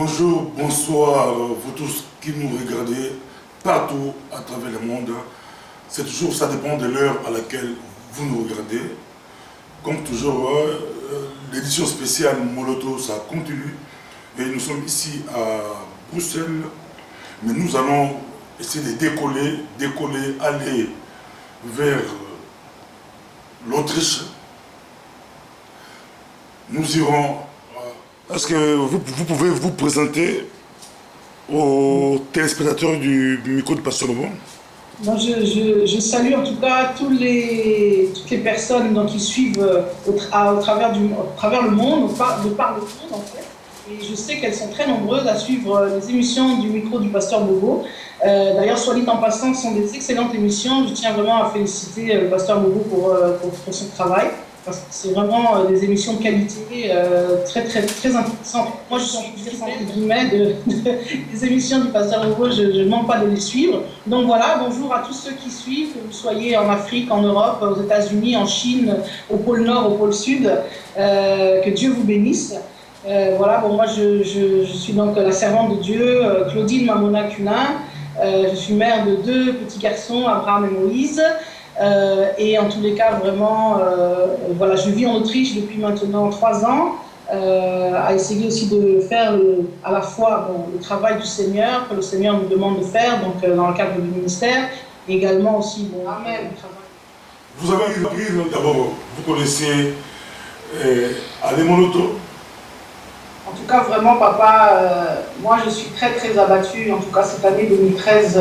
Bonjour, bonsoir, vous tous qui nous regardez partout à travers le monde. C'est toujours, ça dépend de l'heure à laquelle vous nous regardez. Comme toujours, l'édition spéciale Moloto, ça continue. Et nous sommes ici à Bruxelles. Mais nous allons essayer de décoller, aller vers l'Autriche. Nous irons. Est-ce que vous pouvez vous présenter aux téléspectateurs du micro de Pasteur Lobo? Moi, je salue en tout cas toutes les personnes donc, qui suivent au travers le monde, de par le monde en fait. Et je sais qu'elles sont très nombreuses à suivre les émissions du micro du Pasteur Bobo. D'ailleurs, soit dit en passant, ce sont des excellentes émissions. Je tiens vraiment à féliciter le Pasteur Bobo pour son travail. Parce que c'est vraiment des émissions de qualité très intéressantes. Moi, je suis entre guillemets des émissions du Pasteur Bobo, je ne manque pas de les suivre. Donc voilà, bonjour à tous ceux qui suivent, que vous soyez en Afrique, en Europe, aux États-Unis, en Chine, au pôle Nord, au pôle Sud. Que Dieu vous bénisse. Voilà, bon, moi je suis donc la servante de Dieu, Claudine Mamona Cunin. Je suis mère de 2 petits garçons, Abraham et Moïse. Et en tous les cas, vraiment, voilà, je vis en Autriche depuis maintenant 3 ans, à essayer aussi de faire à la fois le travail du Seigneur, que le Seigneur nous demande de faire, donc dans le cadre du ministère, et également aussi, Amen, le travail. Vous avez eu d'abord, vous connaissez Alain Moloto? En tout cas, vraiment, papa, moi je suis très abattue. En tout cas, cette année 2013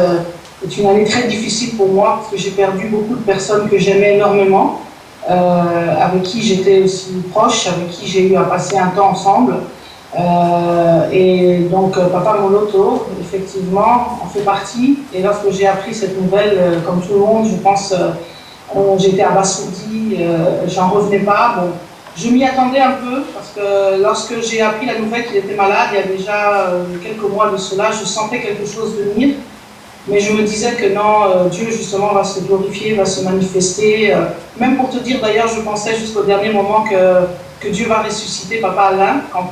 est une année très difficile pour moi parce que j'ai perdu beaucoup de personnes que j'aimais énormément, avec qui j'étais aussi proche, avec qui j'ai eu à passer un temps ensemble. Et donc, papa Moloto, effectivement, en fait partie. Et lorsque j'ai appris cette nouvelle, comme tout le monde, je pense, j'étais abasourdie, j'en revenais pas. Bon, je m'y attendais un peu parce que lorsque j'ai appris la nouvelle qu'il était malade, il y a déjà quelques mois de cela, je sentais quelque chose venir. Mais je me disais que non, Dieu justement va se glorifier, va se manifester. Même pour te dire d'ailleurs, je pensais jusqu'au dernier moment que Dieu va ressusciter papa Alain, en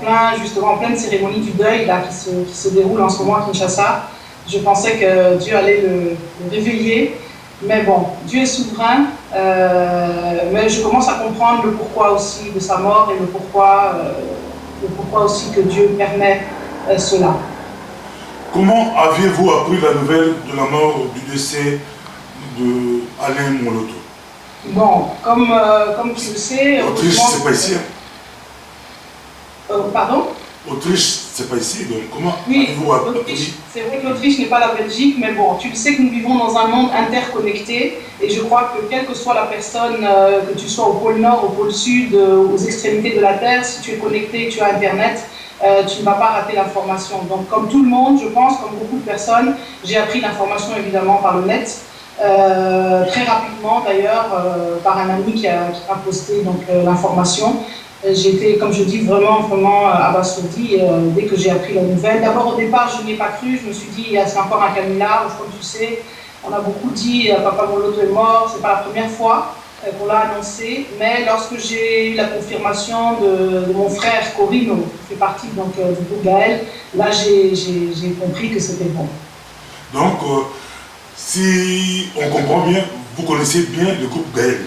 pleine cérémonie du deuil là, qui se déroule en ce moment à Kinshasa. Je pensais que Dieu allait le réveiller. Mais bon, Dieu est souverain, mais je commence à comprendre le pourquoi aussi de sa mort et le pourquoi aussi que Dieu permet cela. Comment aviez-vous appris la nouvelle de la mort, du décès de Alain Moloto? Bon, comme tu le sais... Autriche, c'est pas ici. Pardon? Autriche, c'est pas ici, donc comment oui, avez-vous appris? C'est vrai que l'Autriche n'est pas la Belgique, mais bon, tu le sais que nous vivons dans un monde interconnecté, et je crois que quelle que soit la personne, que tu sois au pôle Nord, au pôle Sud, aux extrémités de la Terre, si tu es connecté, tu as Internet, tu ne vas pas rater l'information. Donc comme tout le monde, je pense, comme beaucoup de personnes, j'ai appris l'information évidemment par le net, très rapidement d'ailleurs, par un ami qui a posté l'information. J'étais, comme je dis, vraiment abasourdie dès que j'ai appris la nouvelle. D'abord, au départ, je n'y ai pas cru. Je me suis dit, c'est encore un canular. Comme tu sais, on a beaucoup dit, papa Moloto est mort. C'est pas la première fois qu'on l'a annoncé. Mais lorsque j'ai eu la confirmation de mon frère Corino, qui fait partie donc, du groupe Gaël, là, j'ai compris que c'était bon. Donc, si on comprend bien, vous connaissez bien le groupe Gaël?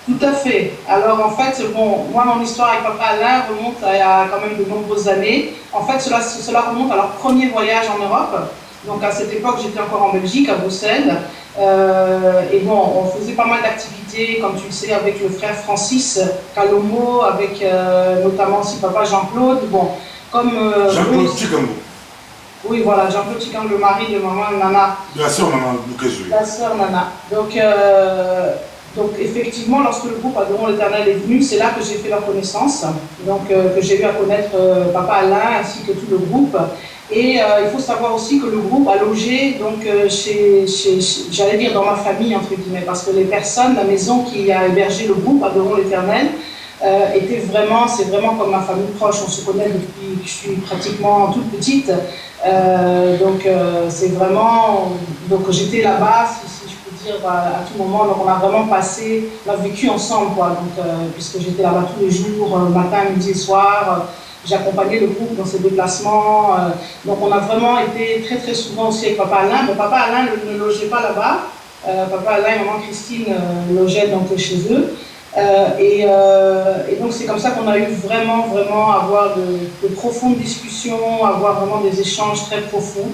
Tout à fait. Alors en fait, bon, moi mon histoire avec papa Alain remonte à quand même de nombreuses années. En fait, cela remonte à leur premier voyage en Europe. Donc à cette époque, j'étais encore en Belgique, à Bruxelles. Et bon, on faisait pas mal d'activités, comme tu le sais, avec le frère Francis Calomo, avec notamment aussi papa Jean-Claude. Bon, comme Jean-Claude Chikambo. Oui, voilà, Jean-Claude Chikambo, le mari de maman Nana. De la sœur Nana, la sœur Nana. Donc effectivement, lorsque le groupe Adorons l'Éternel est venu, c'est là que j'ai fait leur connaissance, donc que j'ai eu à connaître papa Alain ainsi que tout le groupe. Et il faut savoir aussi que le groupe a logé donc j'allais dire dans ma famille entre guillemets, parce que les personnes, la maison qui a hébergé le groupe Adorons l'Éternel, c'est vraiment comme ma famille proche. On se connaît depuis que je suis pratiquement toute petite, c'est vraiment, donc j'étais là-bas. À tout moment, donc on a vraiment vécu ensemble, quoi. Donc, puisque j'étais là-bas tous les jours, matin, midi et soir, j'accompagnais le groupe dans ses déplacements. Donc on a vraiment été très très souvent aussi avec Papa Alain. Mais Papa Alain ne logeait pas là-bas. Papa Alain et Maman Christine logeaient donc chez eux. Et donc c'est comme ça qu'on a eu vraiment à avoir de profondes discussions, avoir vraiment des échanges très profonds.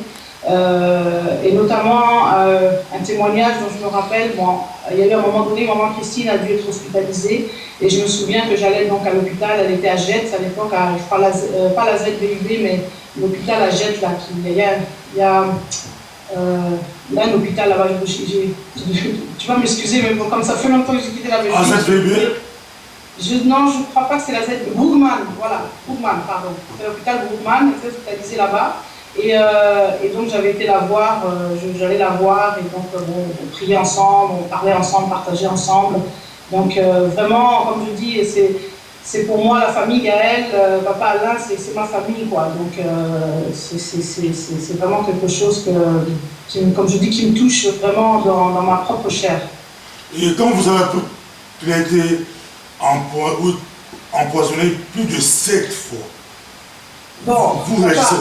Et notamment un témoignage dont je me rappelle, bon, il y a eu un moment donné, Maman Christine a dû être hospitalisée et je me souviens que j'allais donc à l'hôpital, elle était à Jette à l'époque, pas la ZBUB mais l'hôpital à Jette là, il y a un hôpital là-bas, tu vas m'excuser mais bon, comme ça fait longtemps que j'ai quitté la Belgique. Ah, ZBUB? Non, je ne crois pas que c'est la ZBUB, Bourgman, voilà, Bourgman, pardon. C'est l'hôpital Bourgman, elle était hospitalisée là-bas. Et donc j'avais été la voir, j'allais la voir et donc on priait ensemble, on parlait ensemble, partageait ensemble. Donc vraiment, comme je dis, c'est pour moi la famille Gaël, Papa Alain, c'est ma famille quoi. Donc c'est vraiment quelque chose comme je dis, qui me touche vraiment dans ma propre chair. Et quand vous avez appris qu'il a été empoisonné plus de 7 fois, bon, vous réagissez?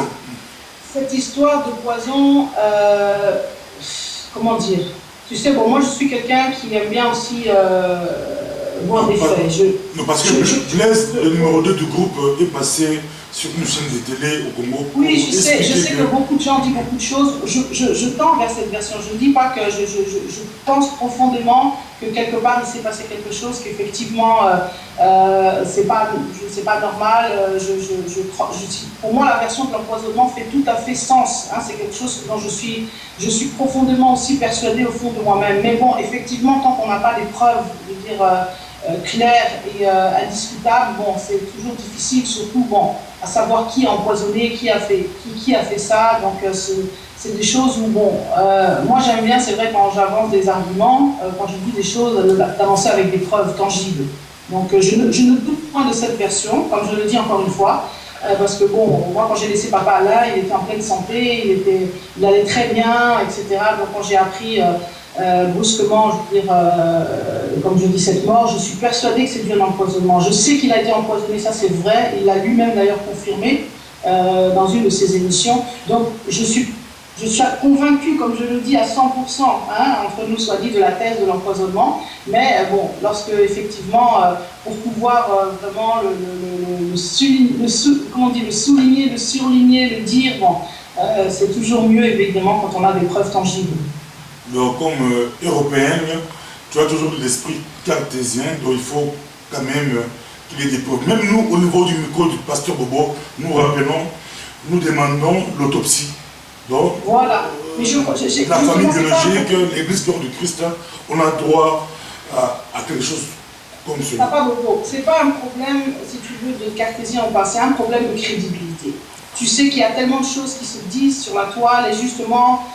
Cette histoire de poison, comment dire? Tu sais, bon, moi je suis quelqu'un qui aime bien aussi voir des faits. Non, parce que Blaise, le numéro 2 du groupe, est passé sur une chaîne de télé au Congo. Oui, je sais que beaucoup de gens disent beaucoup de choses. Je tends vers cette version. Je ne dis pas que je pense profondément que quelque part il s'est passé quelque chose, qu'effectivement c'est pas normal. Pour moi, la version de l'empoisonnement fait tout à fait sens. Hein, c'est quelque chose dont je suis profondément aussi persuadée au fond de moi-même. Mais bon, effectivement, tant qu'on n'a pas des preuves, je veux dire, claires et indiscutables, bon, c'est toujours difficile, surtout bon, à savoir qui a empoisonné, qui a fait ça. Donc c'est des choses où, bon, moi j'aime bien, c'est vrai, quand j'avance des arguments, quand je dis des choses, d'avancer avec des preuves tangibles. Donc je ne doute point de cette version, comme je le dis encore une fois, parce que bon, moi quand j'ai laissé Papa là, il était en pleine santé, il allait très bien, etc. Donc quand j'ai appris brusquement, je veux dire, comme je dis, cette mort, je suis persuadée que c'est dû à un empoisonnement. Je sais qu'il a été empoisonné, ça c'est vrai, il l'a lui-même d'ailleurs confirmé dans une de ses émissions. Donc je suis convaincue, comme je le dis, à 100%, hein, entre nous soit dit, de la thèse de l'empoisonnement. Mais bon, lorsque effectivement, pour pouvoir vraiment le souligner, le surligner, le dire, bon, c'est toujours mieux évidemment quand on a des preuves tangibles. Donc, comme européenne, tu as toujours l'esprit cartésien, donc il faut quand même qu'il y ait des preuves. Même nous, au niveau du micro du pasteur Bobo, nous rappelons, nous demandons l'autopsie. Donc, voilà. Mais la famille biologique, l'Église corps du Christ, on a droit à quelque chose comme cela. Papa Bobo, c'est pas un problème, si tu veux, de cartésien ou pas, c'est un problème de crédibilité. Tu sais qu'il y a tellement de choses qui se disent sur la toile et justement,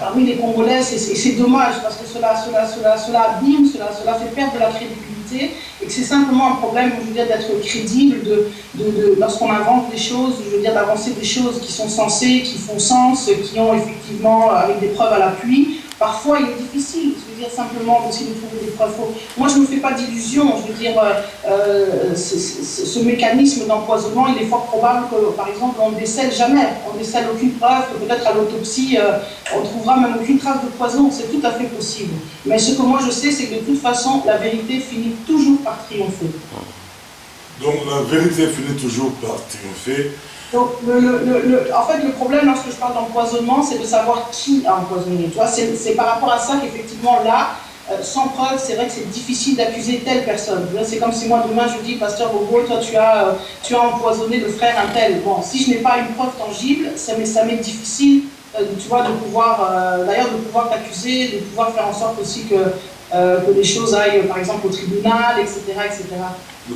parmi les Congolais, et c'est dommage parce que cela abîme, cela fait perdre de la crédibilité et que c'est simplement un problème, je veux dire, d'être crédible, lorsqu'on invente des choses, je veux dire, d'avancer des choses qui sont sensées, qui font sens, qui ont effectivement, avec des preuves à l'appui. Parfois, il est difficile, je veux dire, simplement aussi de trouver des preuves. Moi, je ne me fais pas d'illusions, je veux dire, ce mécanisme d'empoisonnement, il est fort probable que, par exemple, on ne décèle jamais, on ne décèle aucune preuve, que peut-être à l'autopsie, on ne trouvera même aucune trace de poison, c'est tout à fait possible. Mais ce que moi je sais, c'est que de toute façon, la vérité finit toujours par triompher. Donc, la vérité finit toujours par triompher. Donc, en fait, le problème lorsque je parle d'empoisonnement, c'est de savoir qui a empoisonné. Tu vois, c'est par rapport à ça qu'effectivement, là, sans preuve, c'est vrai que c'est difficile d'accuser telle personne. C'est comme si moi, demain, je dis, Pasteur Bobo, toi, tu as empoisonné le frère un tel. Bon, si je n'ai pas une preuve tangible, ça m'est difficile, tu vois, de pouvoir, d'ailleurs, de pouvoir t'accuser, de pouvoir faire en sorte aussi que les choses aillent, par exemple, au tribunal, etc., etc.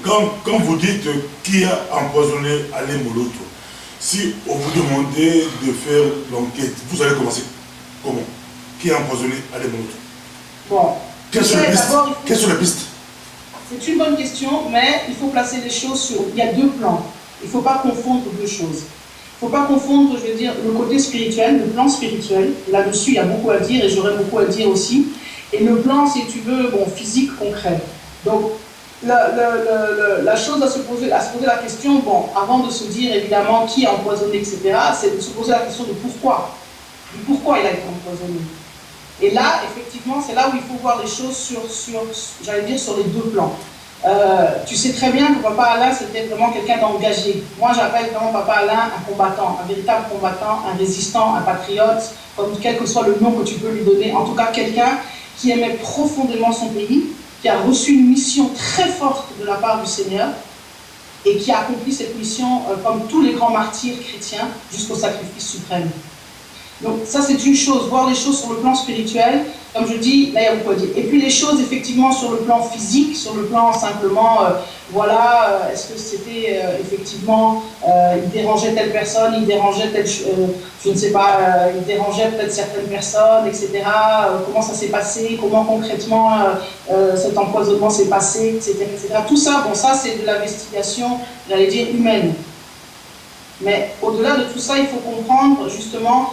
Quand vous dites qui a empoisonné Alain Moloto, si on vous demandait de faire l'enquête, vous allez commencer comment? Qui a empoisonné Alain Moloto? Bon. Quelles sont les pistes? C'est une bonne question, mais il faut placer les choses sur... Il y a deux plans. Il ne faut pas confondre deux choses. Il ne faut pas confondre, je veux dire, le côté spirituel, le plan spirituel. Là-dessus, il y a beaucoup à dire et j'aurais beaucoup à dire aussi. Et le plan, si tu veux, bon, physique, concret. Donc, la chose à se poser la question, bon, avant de se dire évidemment qui a empoisonné, etc., c'est de se poser la question de pourquoi. Pourquoi il a été empoisonné. Et là, effectivement, c'est là où il faut voir les choses j'allais dire, sur les deux plans. Tu sais très bien que Papa Alain, c'était vraiment quelqu'un d'engagé. Moi, j'appelle vraiment Papa Alain un combattant, un véritable combattant, un résistant, un patriote, comme quel que soit le nom que tu peux lui donner. En tout cas, quelqu'un qui aimait profondément son pays, qui a reçu une mission très forte de la part du Seigneur et qui a accompli cette mission comme tous les grands martyrs chrétiens jusqu'au sacrifice suprême. Donc ça c'est une chose, voir les choses sur le plan spirituel, comme je dis, là il y a beaucoup à dire. Et puis les choses effectivement sur le plan physique, sur le plan simplement, voilà, est-ce que c'était effectivement, il dérangeait telle personne, il dérangeait telle, je ne sais pas, il dérangeait peut-être certaines personnes, etc. Comment ça s'est passé, comment concrètement cet empoisonnement s'est passé, etc., etc. Tout ça, bon ça c'est de l'investigation, j'allais dire humaine. Mais au-delà de tout ça, il faut comprendre justement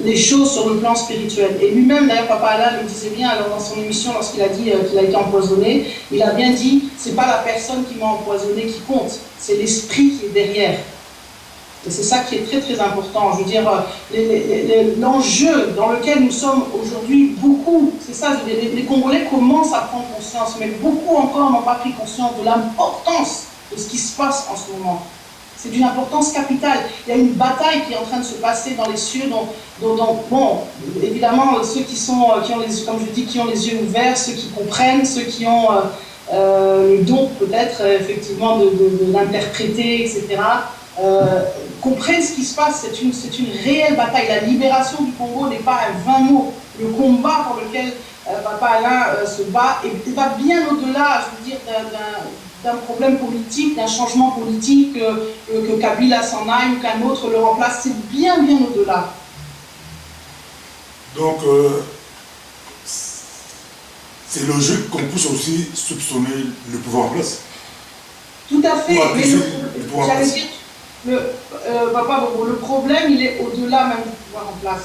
les choses sur le plan spirituel. Et lui-même, d'ailleurs, Papa Alain le disait bien alors dans son émission, lorsqu'il a dit qu'il a été empoisonné, il a bien dit, c'est pas la personne qui m'a empoisonné qui compte, c'est l'esprit qui est derrière. Et c'est ça qui est très très important. Je veux dire, l'enjeu dans lequel nous sommes aujourd'hui, beaucoup, c'est ça, je veux dire, les Congolais commencent à prendre conscience, mais beaucoup encore n'ont pas pris conscience de l'importance de ce qui se passe en ce moment. C'est d'une importance capitale. Il y a une bataille qui est en train de se passer dans les cieux, bon, évidemment, ceux qui ont les, comme je dis, qui ont les yeux ouverts, ceux qui comprennent, ceux qui ont le don peut-être, effectivement, de l'interpréter, etc., comprennent ce qui se passe. C'est une réelle bataille. La libération du Congo n'est pas un vain mot. Le combat pour lequel Papa Alain se bat et va bien au-delà, je veux dire, d'un problème politique, d'un changement politique, que Kabila s'en aille ou qu'un autre le remplace, c'est bien au-delà. Donc, c'est logique qu'on puisse aussi soupçonner le pouvoir en place. Tout à fait, mais j'allais dire, Papa, le problème, il est au-delà même du pouvoir en place.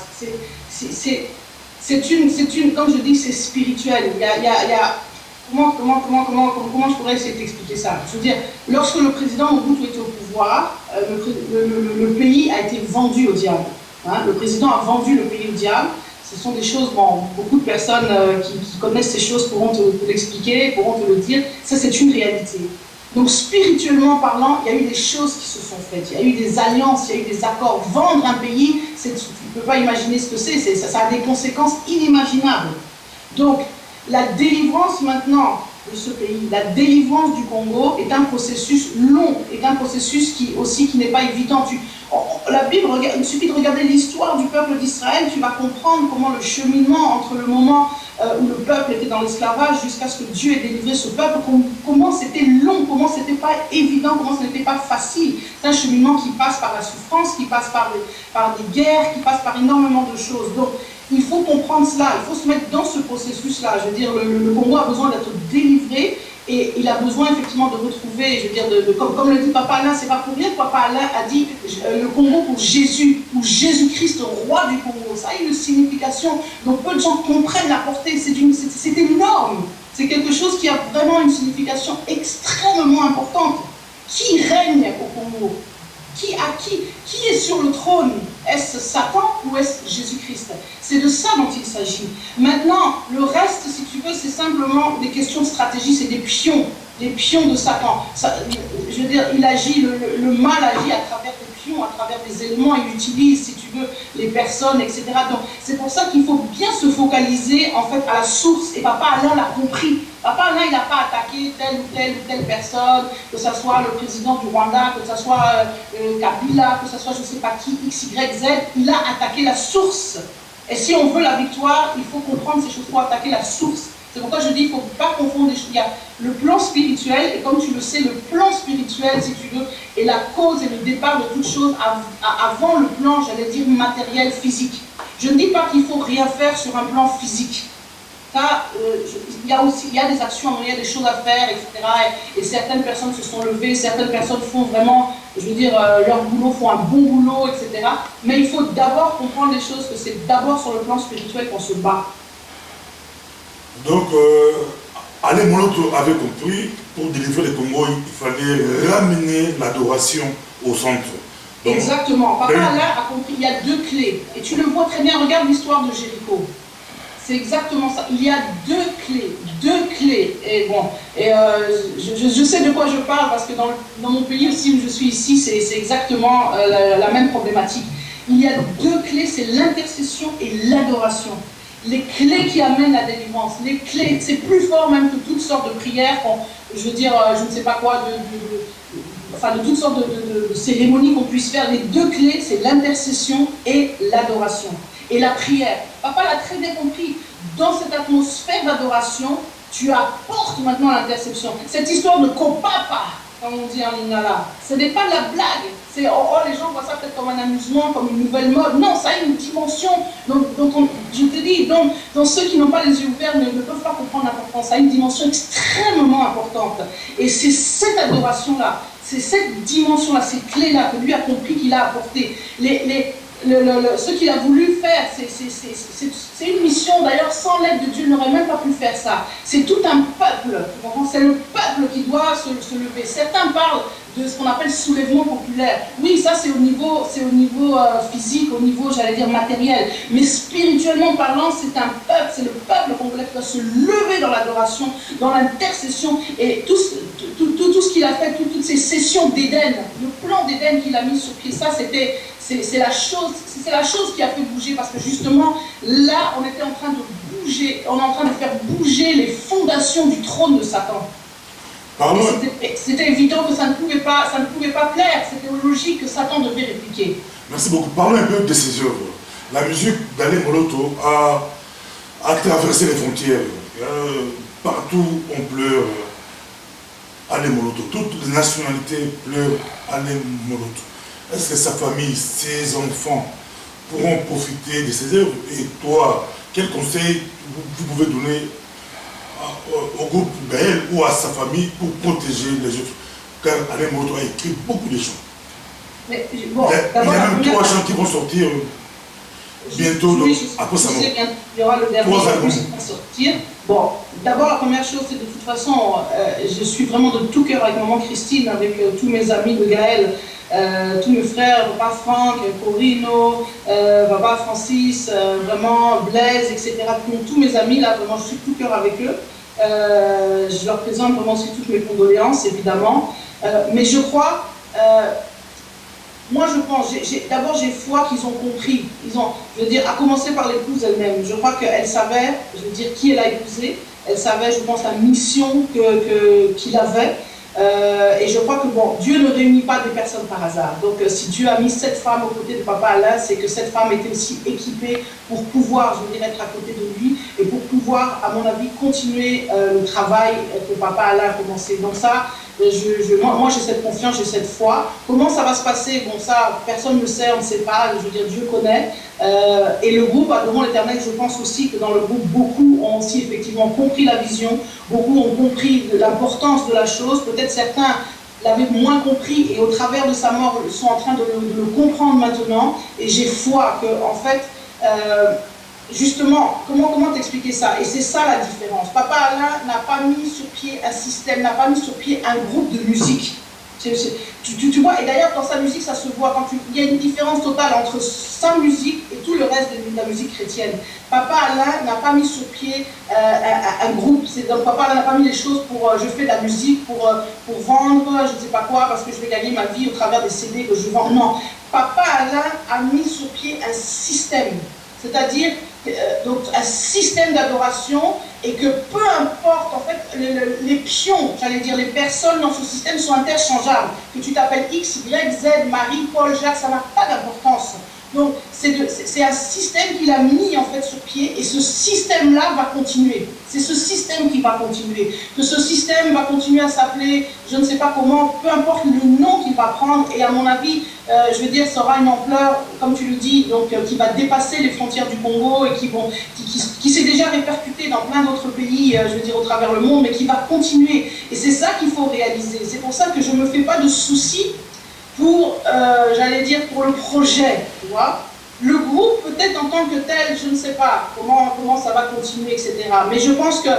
C'est une, comme je dis, c'est spirituel. Il y a Comment je pourrais essayer d'expliquer ça? Je veux dire, lorsque le président Mobutu était au pouvoir, le pays a été vendu au diable. Hein? Le président a vendu le pays au diable. Ce sont des choses, bon, beaucoup de personnes qui connaissent ces choses pourront te l'expliquer, pourront te le dire. Ça, c'est une réalité. Donc, spirituellement parlant, il y a eu des choses qui se sont faites. Il y a eu des alliances, il y a eu des accords. Vendre un pays, tu ne peux pas imaginer ce que c'est. Ça a des conséquences inimaginables. Donc, la délivrance maintenant de ce pays, la délivrance du Congo est un processus long, est un processus qui n'est pas évident. La Bible, il suffit de regarder l'histoire du peuple d'Israël, tu vas comprendre comment le cheminement entre le moment où le peuple était dans l'esclavage jusqu'à ce que Dieu ait délivré ce peuple, comment c'était long, comment c'était pas évident, comment ce n'était pas facile. C'est un cheminement qui passe par la souffrance, qui passe par des guerres, qui passe par énormément de choses. Donc, il faut comprendre cela, il faut se mettre dans ce processus-là. Je veux dire, le Congo a besoin d'être délivré et il a besoin effectivement de retrouver, je veux dire, comme le dit Papa Alain, c'est pas pour rien que Papa Alain a dit le Congo pour Jésus, ou Jésus-Christ, roi du Congo. Ça a une signification dont peu de gens comprennent la portée, c'est énorme. C'est quelque chose qui a vraiment une signification extrêmement importante. Qui règne au Congo ? Qui est sur le trône? Est-ce Satan ou est-ce Jésus-Christ? C'est de ça dont il s'agit. Maintenant, le reste, si tu veux, c'est simplement des questions de stratégie, c'est des pions de Satan. Ça, je veux dire, il agit, le mal agit à travers des pions, à travers des éléments, il utilise, si tu veux, les personnes, etc. Donc, c'est pour ça qu'il faut bien se focaliser, en fait, à la source. Et Papa Alain l'a compris. Papa Alain, il n'a pas attaqué telle ou telle personne, que ce soit le président du Rwanda, que ce soit Kabila, que ce soit je ne sais pas qui, X, Y, Z. Il a attaqué la source. Et si on veut la victoire, il faut comprendre ces choses, il faut attaquer la source. C'est pourquoi je dis qu'il ne faut pas confondre les choses. Il y a le plan spirituel, et comme tu le sais, le plan spirituel, si tu veux, est la cause et le départ de toute chose avant le plan, j'allais dire, matériel, physique. Je ne dis pas qu'il ne faut rien faire sur un plan physique. Il y a des actions, il y a des choses à faire, etc. Et certaines personnes se sont levées, certaines personnes font vraiment, je veux dire, leur boulot, font un bon boulot, etc. Mais il faut d'abord comprendre les choses, que c'est d'abord sur le plan spirituel qu'on se bat. Donc, Alain Moloto avait compris, pour délivrer le Congo, il fallait ramener l'adoration au centre. Donc, exactement. Papa Alain a compris, il y a deux clés. Et tu le vois très bien, regarde l'histoire de Jéricho. C'est exactement ça. Il y a deux clés. Et bon, je sais de quoi je parle parce que dans mon pays aussi où je suis ici, c'est exactement la même problématique. Il y a deux clés, c'est l'intercession et l'adoration. Les clés qui amènent la délivrance, les clés, c'est plus fort même que toutes sortes de prières, je veux dire, je ne sais pas quoi, de toutes sortes de cérémonies qu'on puisse faire. Les deux clés, c'est l'intercession et l'adoration. Et la prière. Papa l'a très bien compris. Dans cette atmosphère d'adoration, tu apportes maintenant l'interception. Cette histoire de copapa, comme on dit en lingala, ce n'est pas de la blague. C'est les gens voient ça peut-être comme un amusement, comme une nouvelle mode. Non, ça a une dimension. Je te dis, donc ceux qui n'ont pas les yeux ouverts ne peuvent pas comprendre l'importance. Ça a une dimension extrêmement importante. Et c'est cette adoration-là, c'est cette dimension-là, ces clés-là que lui a compris qu'il a apporté. Ce qu'il a voulu faire, c'est une mission. D'ailleurs, sans l'aide de Dieu, il n'aurait même pas pu faire ça. C'est tout un peuple. C'est le peuple qui doit se lever. Certains parlent de ce qu'on appelle soulèvement populaire. Oui, ça c'est au niveau physique, au niveau, j'allais dire, matériel. Mais spirituellement parlant, c'est un peuple, c'est le peuple congolais qui doit se lever dans l'adoration, dans l'intercession. Et tout ce qu'il a fait, toutes ces sessions d'Éden, le plan d'Éden qu'il a mis sur pied, ça c'est la chose qui a fait bouger, parce que justement, là, on était en train de bouger, on est en train de faire bouger les fondations du trône de Satan. C'était évident que ça ne pouvait pas plaire, c'était logique que Satan devait répliquer. Merci beaucoup. Parlons un peu de ces œuvres. La musique d'Alain Moloto a traversé les frontières. Partout on pleure Alain Moloto. Toutes les nationalités pleurent Alain Moloto. Est-ce que sa famille, ses enfants pourront profiter de ces œuvres? Et toi, quel conseil vous pouvez donner au groupe Gaël ou à sa famille pour protéger les autres? Car Alain Moloto a écrit beaucoup de chants. Mais, bon, il y a même 3 chants qui vont sortir bientôt, après sa mort. Il y aura le dernier qui va sortir. Bon, d'abord, la première chose, c'est de toute façon, je suis vraiment de tout cœur avec maman Christine, avec tous mes amis de Gaël, tous mes frères, papa Franck, Corino, papa Francis, vraiment Blaise, etc. Tous mes amis, là, vraiment, je suis de tout cœur avec eux. Je leur présente vraiment aussi toutes mes condoléances, évidemment. Mais je crois, moi je pense, d'abord j'ai foi qu'ils ont compris. Je veux dire, à commencer par l'épouse elle-même. Je crois qu'elle savait, je veux dire, qui elle a épousé. Elle savait, je pense, la mission qu'il avait. Et je crois que bon, Dieu ne réunit pas des personnes par hasard. Donc si Dieu a mis cette femme aux côtés de papa Alain, c'est que cette femme était aussi équipée pour pouvoir, je veux dire, être à côté de lui et pour pouvoir, à mon avis, continuer le travail que papa Alain a commencé. Donc ça, moi j'ai cette confiance, j'ai cette foi. Comment ça va se passer? Bon, ça, personne ne le sait, on ne sait pas, je veux dire, Dieu connaît. Et le groupe, Adorons l'Éternel, je pense aussi que dans le groupe, beaucoup ont aussi effectivement compris la vision, beaucoup ont compris l'importance de la chose. Peut-être certains l'avaient moins compris et au travers de sa mort, ils sont en train de le comprendre maintenant. Et j'ai foi que, en fait, justement, comment t'expliquer ça? Et c'est ça la différence. Papa Alain n'a pas mis sur pied un système, n'a pas mis sur pied un groupe de musique. Tu vois, et d'ailleurs dans sa musique ça se voit, il y a une différence totale entre sa musique et tout le reste de la musique chrétienne. Papa Alain n'a pas mis sur pied un groupe, donc Papa Alain n'a pas mis les choses pour je fais de la musique pour vendre, je ne sais pas quoi, parce que je vais gagner ma vie au travers des CD que je vends. Non, Papa Alain a mis sur pied un système, c'est-à-dire donc un système d'adoration, et que peu importe, en fait, les pions, j'allais dire, les personnes dans ce système sont interchangeables. Que tu t'appelles X, Y, Z, Marie, Paul, Jacques, ça n'a pas d'importance. Donc, c'est un système qu'il a mis, en fait, sur pied, et ce système-là va continuer. C'est ce système qui va continuer. Que ce système va continuer à s'appeler, je ne sais pas comment, peu importe le nom qu'il va prendre, et à mon avis, je veux dire, ça aura une ampleur, comme tu le dis, donc, qui va dépasser les frontières du Congo, et qui s'est déjà répercuté dans plein d'autres pays, je veux dire, au travers le monde, mais qui va continuer. Et c'est ça qu'il faut réaliser. C'est pour ça que je ne me fais pas de soucis pour, j'allais dire, pour le projet, tu vois. Le groupe, peut-être en tant que tel, je ne sais pas comment ça va continuer, etc. Mais je pense que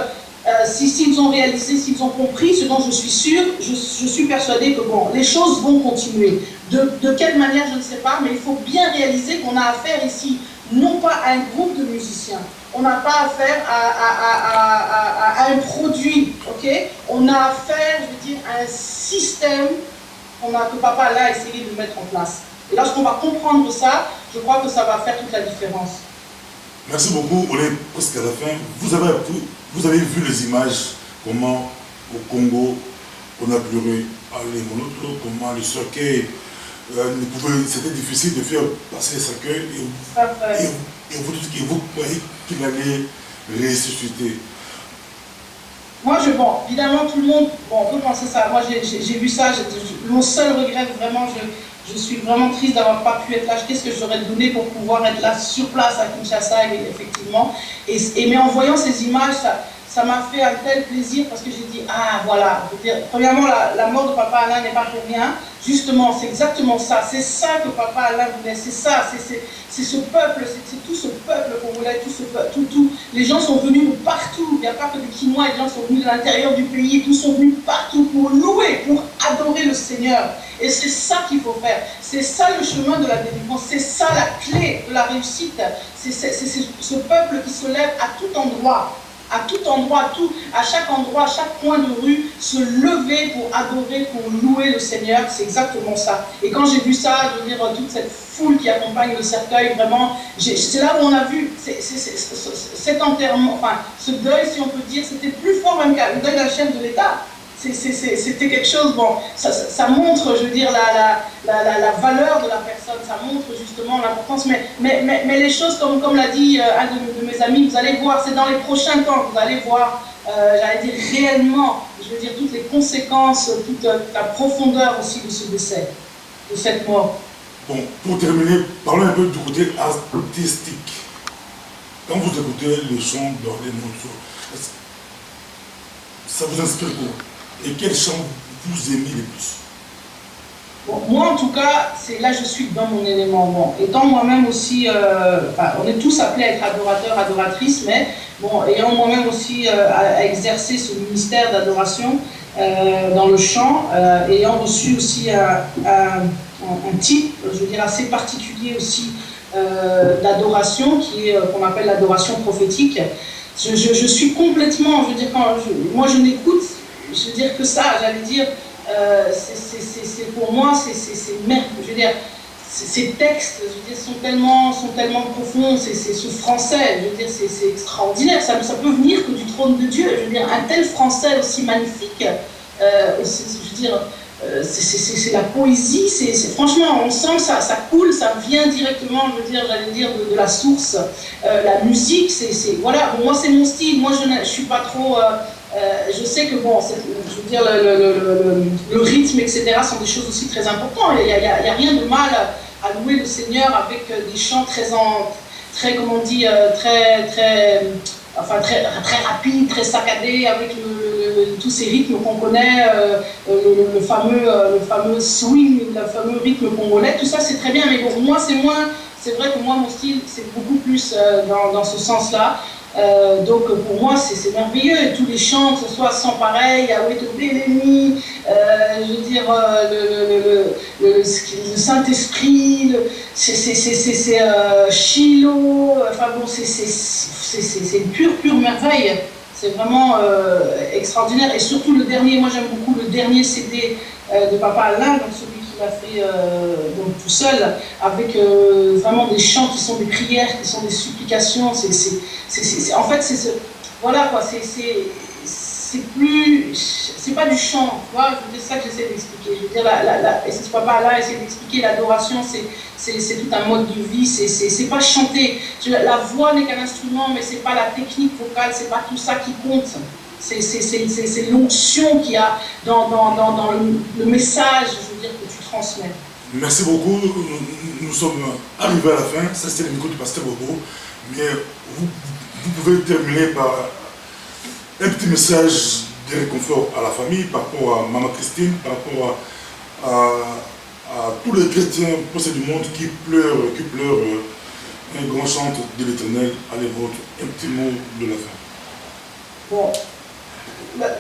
s'ils ont réalisé, s'ils ont compris, ce dont je suis sûre, je suis persuadée que bon, les choses vont continuer. De quelle manière, je ne sais pas, mais il faut bien réaliser qu'on a affaire ici, non pas à un groupe de musiciens, on n'a pas affaire à un produit, ok? On a affaire, je veux dire, à un système que Papa Allah a essayé de mettre en place. Et lorsqu'on va comprendre ça, je crois que ça va faire toute la différence. Merci beaucoup, on est presque à la fin. Vous avez vu les images, comment au Congo, on a pleuré à l'Émonoto, comment le cercueil, c'était difficile de faire passer le cercueil, et vous croyez qu'il allait ressusciter. Moi, bon, évidemment, tout le monde peut penser ça. Moi, j'ai vu ça. Mon seul regret, vraiment, je suis vraiment triste d'avoir pas pu être là. Qu'est-ce que j'aurais donné pour pouvoir être là sur place à Kinshasa, effectivement. Mais en voyant ces images, ça m'a fait un tel plaisir parce que j'ai dit, ah voilà, je veux dire, premièrement, la mort de Papa Alain n'est pas pour rien. Justement, c'est exactement ça. C'est ça que Papa Alain voulait. C'est ça, c'est ce peuple, c'est tout ce peuple qu'on voulait, tout. Les gens sont venus de partout. Il n'y a pas que des Quinois, les gens sont venus de l'intérieur du pays. Tous sont venus partout pour louer, pour adorer le Seigneur. Et c'est ça qu'il faut faire. C'est ça le chemin de la délivrance. C'est ça la clé de la réussite. C'est ce peuple qui se lève à tout endroit. À tout endroit, à chaque endroit, à chaque coin de rue, se lever pour adorer, pour louer le Seigneur, c'est exactement ça. Et quand j'ai vu ça, je veux dire, toute cette foule qui accompagne le cercueil, vraiment, c'est là où on a vu cet enterrement, enfin, ce deuil, si on peut dire, c'était plus fort même que le deuil de la chef de l'État. C'était quelque chose, bon, ça montre, je veux dire, la valeur de la personne, ça montre justement l'importance, mais les choses, comme l'a dit un de mes amis, vous allez voir, c'est dans les prochains temps, vous allez voir, j'allais dire réellement, je veux dire, toutes les conséquences, toute la profondeur aussi de ce décès, de cette mort. Bon, pour terminer, parlons un peu du côté artistique. Quand vous écoutez le chant dans les morceaux, ça vous inspire quoi? Et quel chant vous aimez le plus? Bon, moi, en tout cas, là, je suis dans mon élément. Bon, étant moi-même aussi, on est tous appelés à être adorateurs, adoratrices, mais bon, ayant moi-même aussi à exercer ce ministère d'adoration dans le chant, ayant reçu aussi un type, je veux dire, assez particulier aussi d'adoration, qu'on appelle l'adoration prophétique. Je suis complètement, je veux dire, moi je n'écoute, je veux dire que ça, j'allais dire, pour moi, c'est merde, je veux dire, ces textes, je veux dire, sont tellement profonds, c'est ce français, je veux dire, c'est extraordinaire, ça peut venir que du trône de Dieu, je veux dire, un tel français aussi magnifique, je veux dire, c'est la poésie, franchement, on sent que ça coule, ça vient directement, je veux dire, j'allais dire, de la source. La musique, voilà, bon, moi c'est mon style, moi je suis pas trop, je sais que bon, je veux dire, le rythme, etc. sont des choses aussi très importantes, il n'y a rien de mal à louer le Seigneur avec des chants très comment on dit, très rapide, très saccadé, avec tous ces rythmes qu'on connaît, le fameux swing, le fameux rythme congolais, tout ça c'est très bien, mais bon, moi c'est vrai que moi mon style c'est beaucoup plus dans ce sens-là. Donc pour moi c'est merveilleux, et tous les chants, que ce soit Sans Pareil, Yahweh te bénit, je veux dire le Saint-Esprit, c'est Shiloh, enfin bon c'est une pure merveille, c'est vraiment extraordinaire, et surtout le dernier, moi j'aime beaucoup le dernier CD de Papa Alain, donc celui qu'il a fait donc tout seul, avec vraiment des chants qui sont des prières, qui sont des supplications, en fait voilà quoi, c'est pas du chant, tu vois, c'est ça que j'essaie d'expliquer, je veux dire, et c'est ce Papa Alain essaie d'expliquer, l'adoration c'est tout un mode de vie, c'est pas chanter, la voix n'est qu'un instrument, mais c'est pas la technique vocale, c'est pas tout ça qui compte. C'est l'onction qu'il y a dans le message, je veux dire, que tu transmets. Merci beaucoup. Nous sommes arrivés à la fin. Ça, c'était le micro du pasteur Bobo. Mais vous pouvez terminer par un petit message de réconfort à la famille, par rapport à Maman Christine, par rapport à tous les chrétiens du monde qui pleurent un grand chant de l'Éternel. Allez, votre un petit mot de la fin. Bon,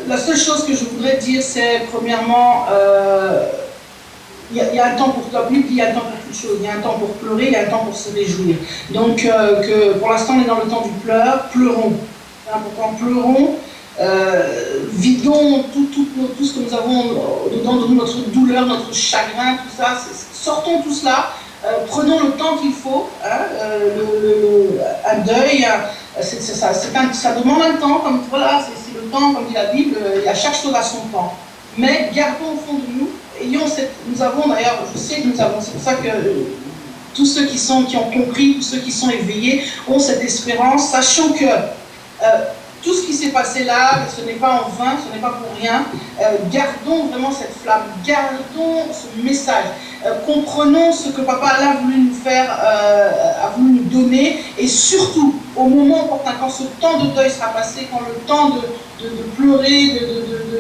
la seule chose que je voudrais dire, c'est premièrement, il y a un temps pour la Bible, il y a un temps pour toute chose. Il y a un temps pour pleurer, il y a un temps pour se réjouir. Donc, que pour l'instant, on est dans le temps du pleur, pleurons. C'est important, pleurons. Vidons tout ce que nous avons dedans de nous, notre douleur, notre chagrin, tout ça. Sortons tout cela. Prenons le temps qu'il faut. Un deuil, ça demande un temps. Comme voilà, c'est le temps, comme dit la Bible. Il y a chaque chose à son temps. Mais gardons au fond de nous. Nous avons d'ailleurs, je sais que nous avons, c'est pour ça que tous ceux qui ont compris, tous ceux qui sont éveillés ont cette espérance, sachant que tout ce qui s'est passé là, ce n'est pas en vain, ce n'est pas pour rien. Gardons vraiment cette flamme, gardons ce message, comprenons ce que Papa Allah a voulu nous faire, a voulu nous donner, et surtout, au moment opportun, quand ce temps de deuil sera passé, quand le temps de pleurer,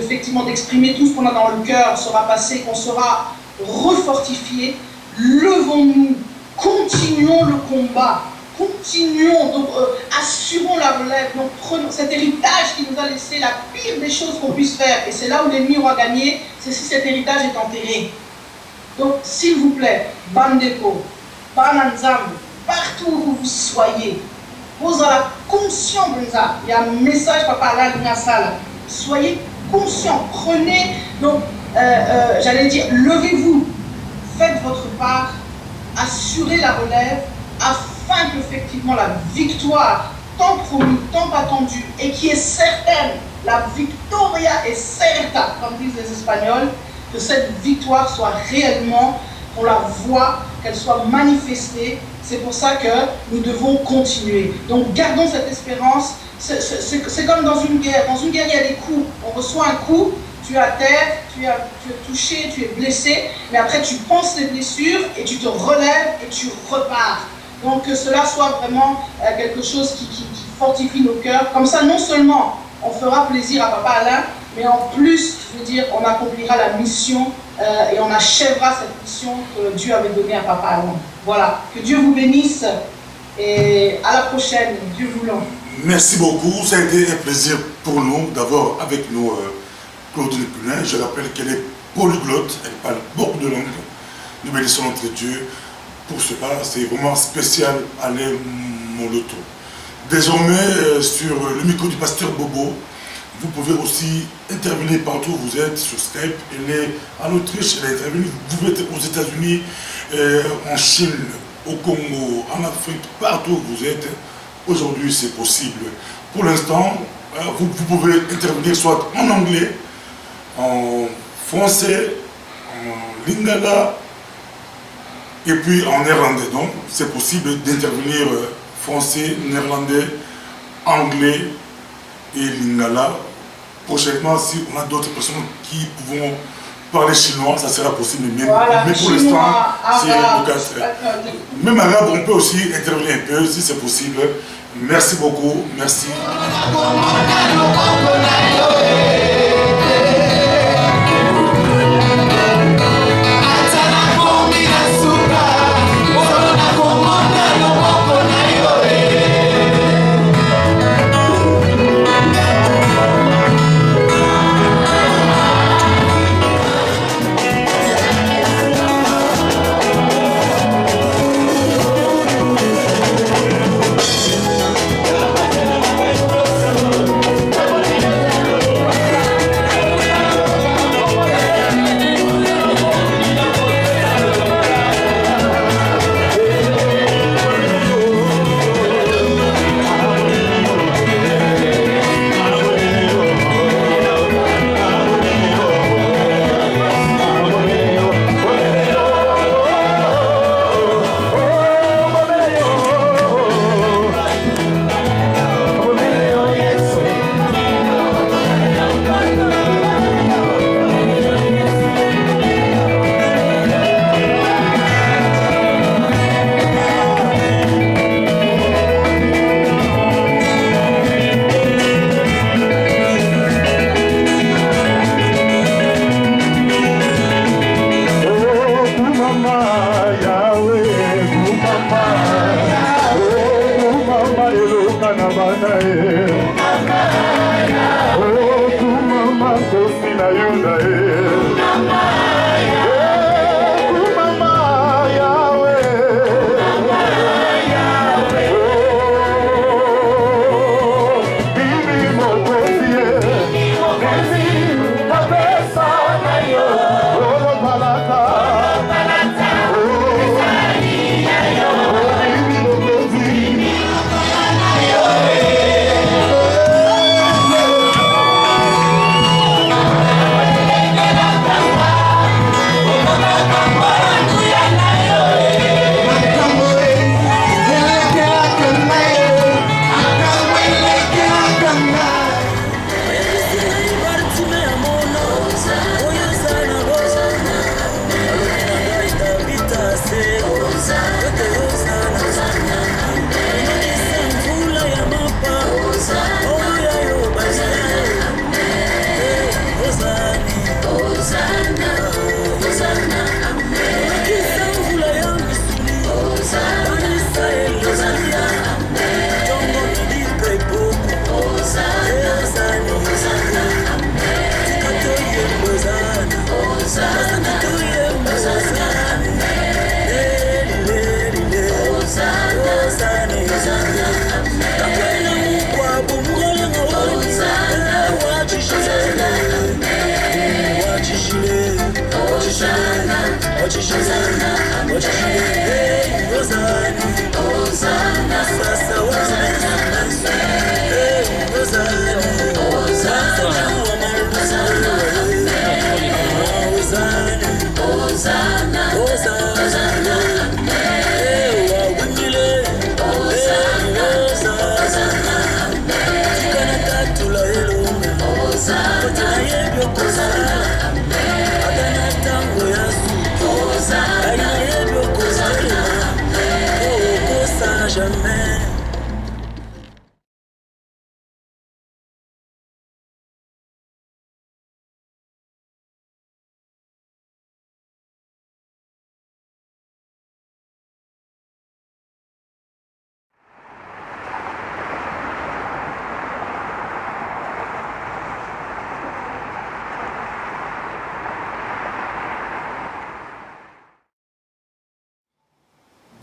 effectivement d'exprimer tout ce qu'on a dans le cœur sera passé, qu'on sera refortifié, levons-nous, continuons le combat. Continuons, donc assurons la relève, donc prenons cet héritage qui nous a laissé la pire des choses qu'on puisse faire, et c'est là où l'ennemi aura gagné, c'est si cet héritage est enterré. Donc s'il vous plaît, Bandeko, Bananzam, partout où vous soyez, vous avez conscient de ça, il y a un message Papa là, soyez conscients, prenez, donc j'allais dire, levez-vous, faites votre part, assurez la relève, afin qu'effectivement la victoire, tant promise, tant attendue, et qui est certaine, la victoria est certa, comme disent les Espagnols, que cette victoire soit réellement, qu'on la voit, qu'elle soit manifestée. C'est pour ça que nous devons continuer. Donc gardons cette espérance. C'est comme dans une guerre. Dans une guerre, il y a des coups. On reçoit un coup, tu es à terre, tu es touché, tu es blessé, mais après tu penses les blessures et tu te relèves et tu repars. Donc que cela soit vraiment quelque chose qui fortifie nos cœurs. Comme ça, non seulement on fera plaisir à Papa Alain, mais en plus, je veux dire, on accomplira la mission et on achèvera cette mission que Dieu avait donnée à Papa Alain. Voilà, que Dieu vous bénisse et à la prochaine, Dieu voulant. Merci beaucoup, ça a été un plaisir pour nous d'avoir avec nous Claudine Culin. Je rappelle qu'elle est polyglotte, elle parle beaucoup de langues. Nous bénissons notre Dieu. Pour cela, c'est vraiment spécial Alain Moloto. Désormais, sur le micro du pasteur Bobo, vous pouvez aussi intervenir partout où vous êtes, sur Skype. Elle est en Autriche, elle est intervenue. Vous pouvez être aux États-Unis, en Chine, au Congo, en Afrique, partout où vous êtes. Aujourd'hui, c'est possible. Pour l'instant, vous pouvez intervenir soit en anglais, en français, en lingala, et puis en néerlandais. Donc, c'est possible d'intervenir français, néerlandais, anglais et lingala. Prochainement, si on a d'autres personnes qui vont parler chinois, ça sera possible. Voilà, mais pour l'instant, c'est le cas. Même arabe, on peut aussi intervenir un peu si c'est possible. Merci beaucoup. Merci.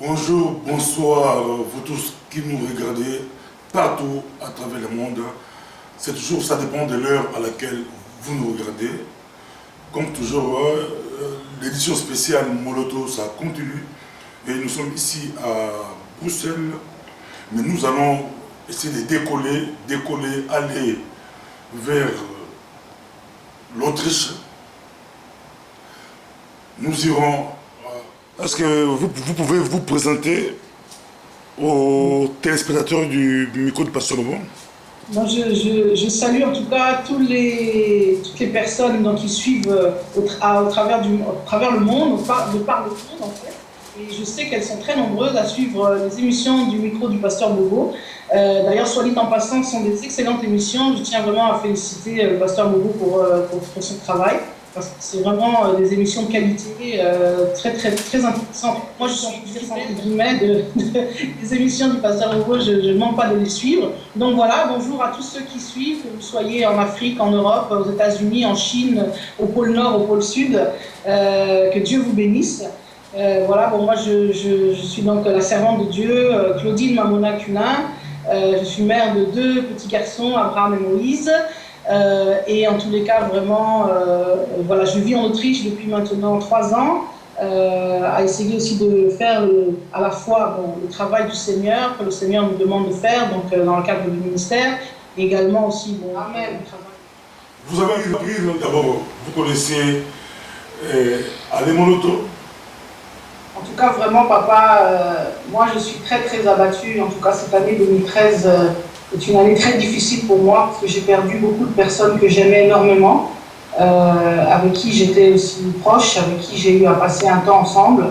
Bonjour, bonsoir, vous tous qui nous regardez partout à travers le monde. C'est toujours, ça dépend de l'heure à laquelle vous nous regardez. Comme toujours, l'édition spéciale Moloto, ça continue. Et nous sommes ici à Bruxelles. Mais nous allons essayer de décoller, aller vers l'Autriche. Nous irons... Est-ce que vous pouvez vous présenter aux téléspectateurs du micro de Pasteur Lobo? Moi, je salue en tout cas toutes les personnes donc, qui suivent au travers le monde, de par le monde en fait. Et je sais qu'elles sont très nombreuses à suivre les émissions du micro du Pasteur Bobo. D'ailleurs, soit dit en passant, ce sont des excellentes émissions. Je tiens vraiment à féliciter le Pasteur Bobo pour son travail. Parce que c'est vraiment des émissions de qualité très intéressantes. Moi, je suis entre guillemets des émissions du Pasteur Bobo, je ne manque pas de les suivre. Donc voilà, bonjour à tous ceux qui suivent, que vous soyez en Afrique, en Europe, aux États-Unis, en Chine, au pôle Nord, au pôle Sud. Que Dieu vous bénisse. Voilà, bon, moi je suis donc la servante de Dieu, Claudine Mamona Cunin. Je suis mère de 2 petits garçons, Abraham et Moïse. Et en tous les cas, vraiment, voilà, je vis en Autriche depuis maintenant 3 ans, à essayer aussi de faire à la fois le travail du Seigneur, que le Seigneur nous demande de faire, donc dans le cadre du ministère, et également aussi le travail. Vous avez appris, d'abord, vous connaissez Alain Moloto? En tout cas, vraiment, papa, moi je suis très abattue. En tout cas, cette année 2013 est une année très difficile pour moi parce que j'ai perdu beaucoup de personnes que j'aimais énormément, avec qui j'étais aussi proche, avec qui j'ai eu à passer un temps ensemble.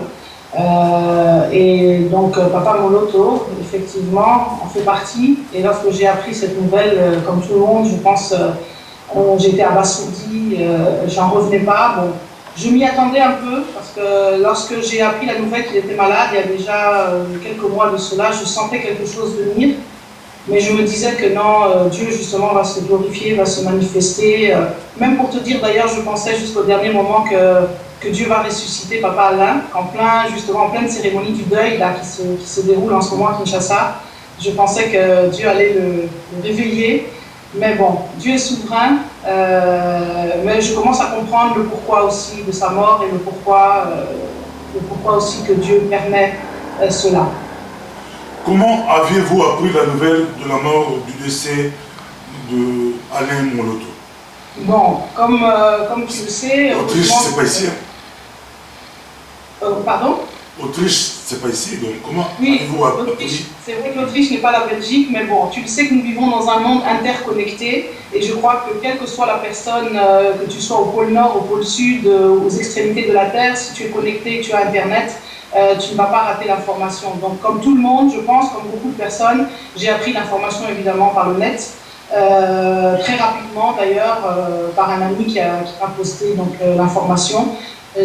Et donc, papa Moloto, effectivement, en fait partie. Et lorsque j'ai appris cette nouvelle, comme tout le monde, je pense, j'étais abasourdie, j'en revenais pas. Bon, je m'y attendais un peu parce que lorsque j'ai appris la nouvelle qu'il était malade, il y a déjà quelques mois de cela, je sentais quelque chose venir. Mais je me disais que non, Dieu justement va se glorifier, va se manifester. Même pour te dire d'ailleurs, je pensais jusqu'au dernier moment que Dieu va ressusciter papa Alain, en pleine cérémonie du deuil là, qui se déroule en ce moment à Kinshasa. Je pensais que Dieu allait le réveiller. Mais bon, Dieu est souverain, mais je commence à comprendre le pourquoi aussi de sa mort et le pourquoi aussi que Dieu permet cela. Comment aviez-vous appris la nouvelle de la mort, du décès d'Alain Moloto? Bon, comme tu le sais... Autriche, c'est pas ici. Pardon? Autriche, c'est pas ici, donc comment oui, avez-vous appris? C'est vrai que l'Autriche n'est pas la Belgique, mais bon, tu le sais que nous vivons dans un monde interconnecté, et je crois que quelle que soit la personne, que tu sois au pôle Nord, au pôle Sud, aux extrémités de la Terre, si tu es connecté, tu as Internet, tu ne vas pas rater l'information. Donc comme tout le monde, je pense, comme beaucoup de personnes, j'ai appris l'information évidemment par le net, très rapidement d'ailleurs, par un ami qui a posté l'information.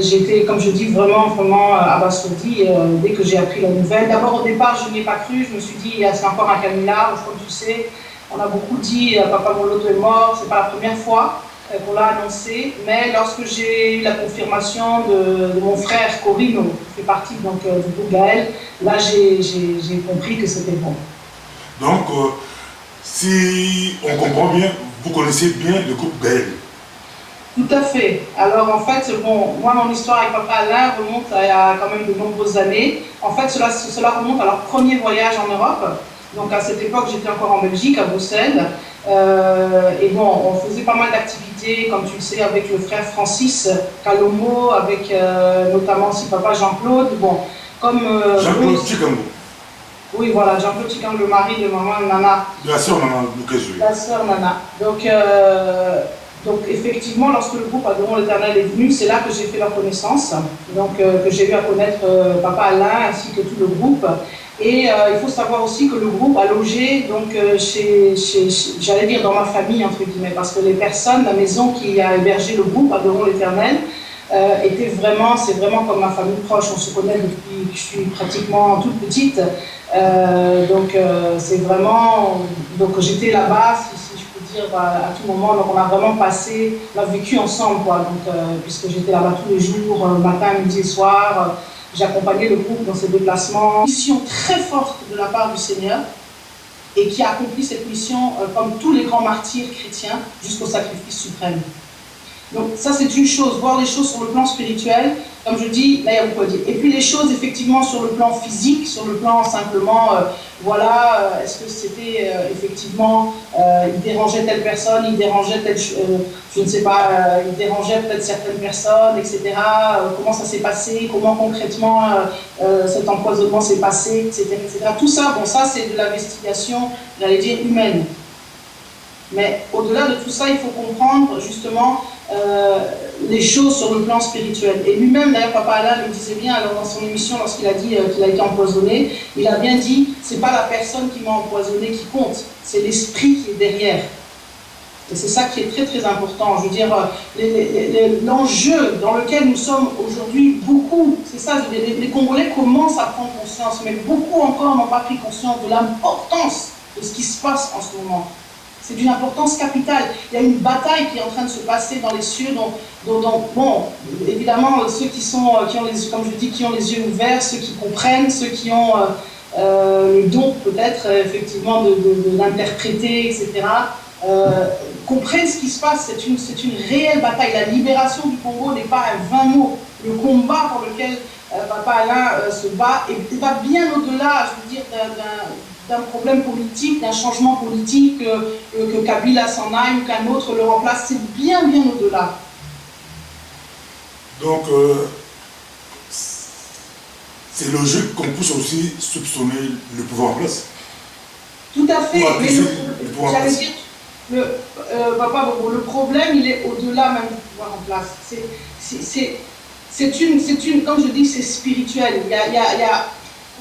J'étais, comme je dis, vraiment abasourdie dès que j'ai appris la nouvelle. D'abord, au départ, je n'y ai pas cru. Je me suis dit, c'est encore un canular. Comme tu sais, on a beaucoup dit, papa Moloto est mort. C'est pas la première fois qu'on l'a annoncé. Mais lorsque j'ai eu la confirmation de mon frère Corino, qui fait partie donc, du groupe Gaël, là, j'ai compris que c'était bon. Donc, si on comprend bien, vous connaissez bien le groupe Gaël. Tout à fait. Alors en fait, bon, moi mon histoire avec papa Alain remonte à quand même de nombreuses années. En fait, cela remonte à leur premier voyage en Europe. Donc à cette époque, j'étais encore en Belgique, à Bruxelles. Et bon, on faisait pas mal d'activités, comme tu le sais, avec le frère Francis Kalomo, avec notamment aussi papa Jean-Claude. Bon, comme Jean-Claude Chikambo. Oui, voilà, Jean-Claude Chikambo, le mari de maman Nana. De la sœur Nana Lukezu. La sœur Nana. Donc effectivement, lorsque le groupe Adorons l'Éternel est venu, c'est là que j'ai fait leur connaissance, donc que j'ai eu à connaître papa Alain ainsi que tout le groupe. Et il faut savoir aussi que le groupe a logé donc j'allais dire dans ma famille entre guillemets, parce que les personnes, la maison qui a hébergé le groupe Adorons l'Éternel, c'est vraiment comme ma famille proche. On se connaît depuis que je suis pratiquement toute petite, c'est vraiment, donc j'étais là-bas, si je peux dire, à tout moment. Donc on a vraiment on a vécu ensemble, quoi. Donc puisque j'étais là-bas tous les jours, matin, midi et soir. J'accompagnais le groupe dans ses déplacements. Une mission très forte de la part du Seigneur, et qui a accompli cette mission comme tous les grands martyrs chrétiens jusqu'au sacrifice suprême. Donc ça, c'est une chose, voir les choses sur le plan spirituel, comme je dis, là il y a beaucoup à dire. Et puis les choses effectivement sur le plan physique, sur le plan simplement, est-ce que c'était effectivement, il dérangeait telle personne, il dérangeait telle, je ne sais pas, il dérangeait peut-être certaines personnes, etc. Comment ça s'est passé, comment concrètement cet empoisonnement s'est passé, etc., etc. Tout ça, bon, ça c'est de l'investigation, j'allais dire, humaine. Mais au-delà de tout ça, il faut comprendre justement les choses sur le plan spirituel. Et lui-même, d'ailleurs, Papa Alain le disait bien alors dans son émission, lorsqu'il a dit qu'il a été empoisonné, il a bien dit, c'est pas la personne qui m'a empoisonné qui compte, c'est l'esprit qui est derrière. Et c'est ça qui est très très important. Je veux dire, l'enjeu dans lequel nous sommes aujourd'hui, beaucoup, c'est ça, je veux dire, les Congolais commencent à prendre conscience, mais beaucoup encore n'ont pas pris conscience de l'importance de ce qui se passe en ce moment. C'est d'une importance capitale. Il y a une bataille qui est en train de se passer dans les cieux, bon, évidemment, ceux comme je dis, qui ont les yeux ouverts, ceux qui comprennent, ceux qui ont le don peut-être, effectivement, de l'interpréter, etc., comprennent ce qui se passe. C'est une réelle bataille. La libération du Congo n'est pas un vain mot. Le combat pour lequel Papa Alain se bat et va bien au-delà, je veux dire, d'un problème politique, d'un changement politique, que Kabila s'en aille ou qu'un autre le remplace. C'est bien au-delà. Donc, c'est logique qu'on puisse aussi soupçonner le pouvoir en place. Tout à fait. Mais j'allais dire, Papa Bobo, le problème, il est au-delà même du pouvoir en place. Comme je dis, c'est spirituel. Il y a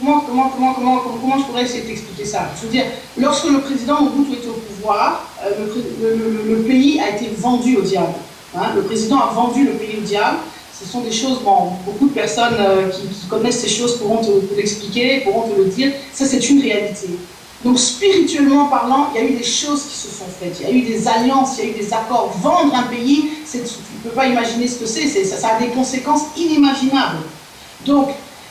comment je pourrais essayer d'expliquer ça? Je veux dire, lorsque le président Mobutu était au pouvoir, le pays a été vendu au diable. Hein? Le président a vendu le pays au diable. Ce sont des choses, bon, beaucoup de personnes qui connaissent ces choses pourront te l'expliquer, pourront te le dire. Ça, c'est une réalité. Donc, spirituellement parlant, il y a eu des choses qui se sont faites. Il y a eu des alliances, il y a eu des accords. Vendre un pays, tu ne peux pas imaginer ce que c'est. Ça a des conséquences inimaginables. Donc,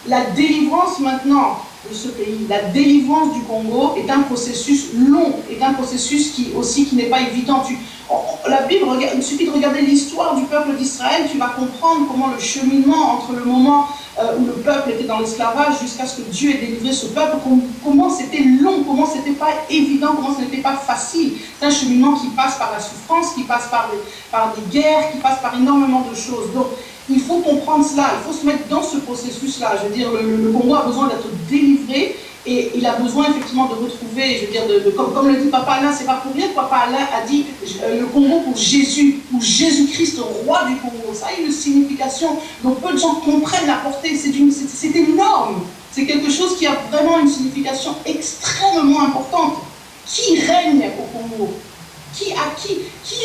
la délivrance maintenant de ce pays, la délivrance du Congo est un processus long, est un processus qui n'est pas évident. La Bible, il suffit de regarder l'histoire du peuple d'Israël, tu vas comprendre comment le cheminement entre le moment où le peuple était dans l'esclavage jusqu'à ce que Dieu ait délivré ce peuple, comment c'était long, comment c'était pas évident, comment ce n'était pas facile. C'est un cheminement qui passe par la souffrance, qui passe par des guerres, qui passe par énormément de choses. Donc, il faut comprendre cela, il faut se mettre dans ce processus-là. Je veux dire, le Congo a besoin d'être délivré et il a besoin effectivement de retrouver, je veux dire, comme le dit Papa Alain, c'est pas pour rien que Papa Alain a dit le Congo pour Jésus, pour Jésus-Christ, roi du Congo. Ça a une signification dont peu de gens comprennent la portée. C'est énorme. C'est quelque chose qui a vraiment une signification extrêmement importante. Qui règne au Congo? Qui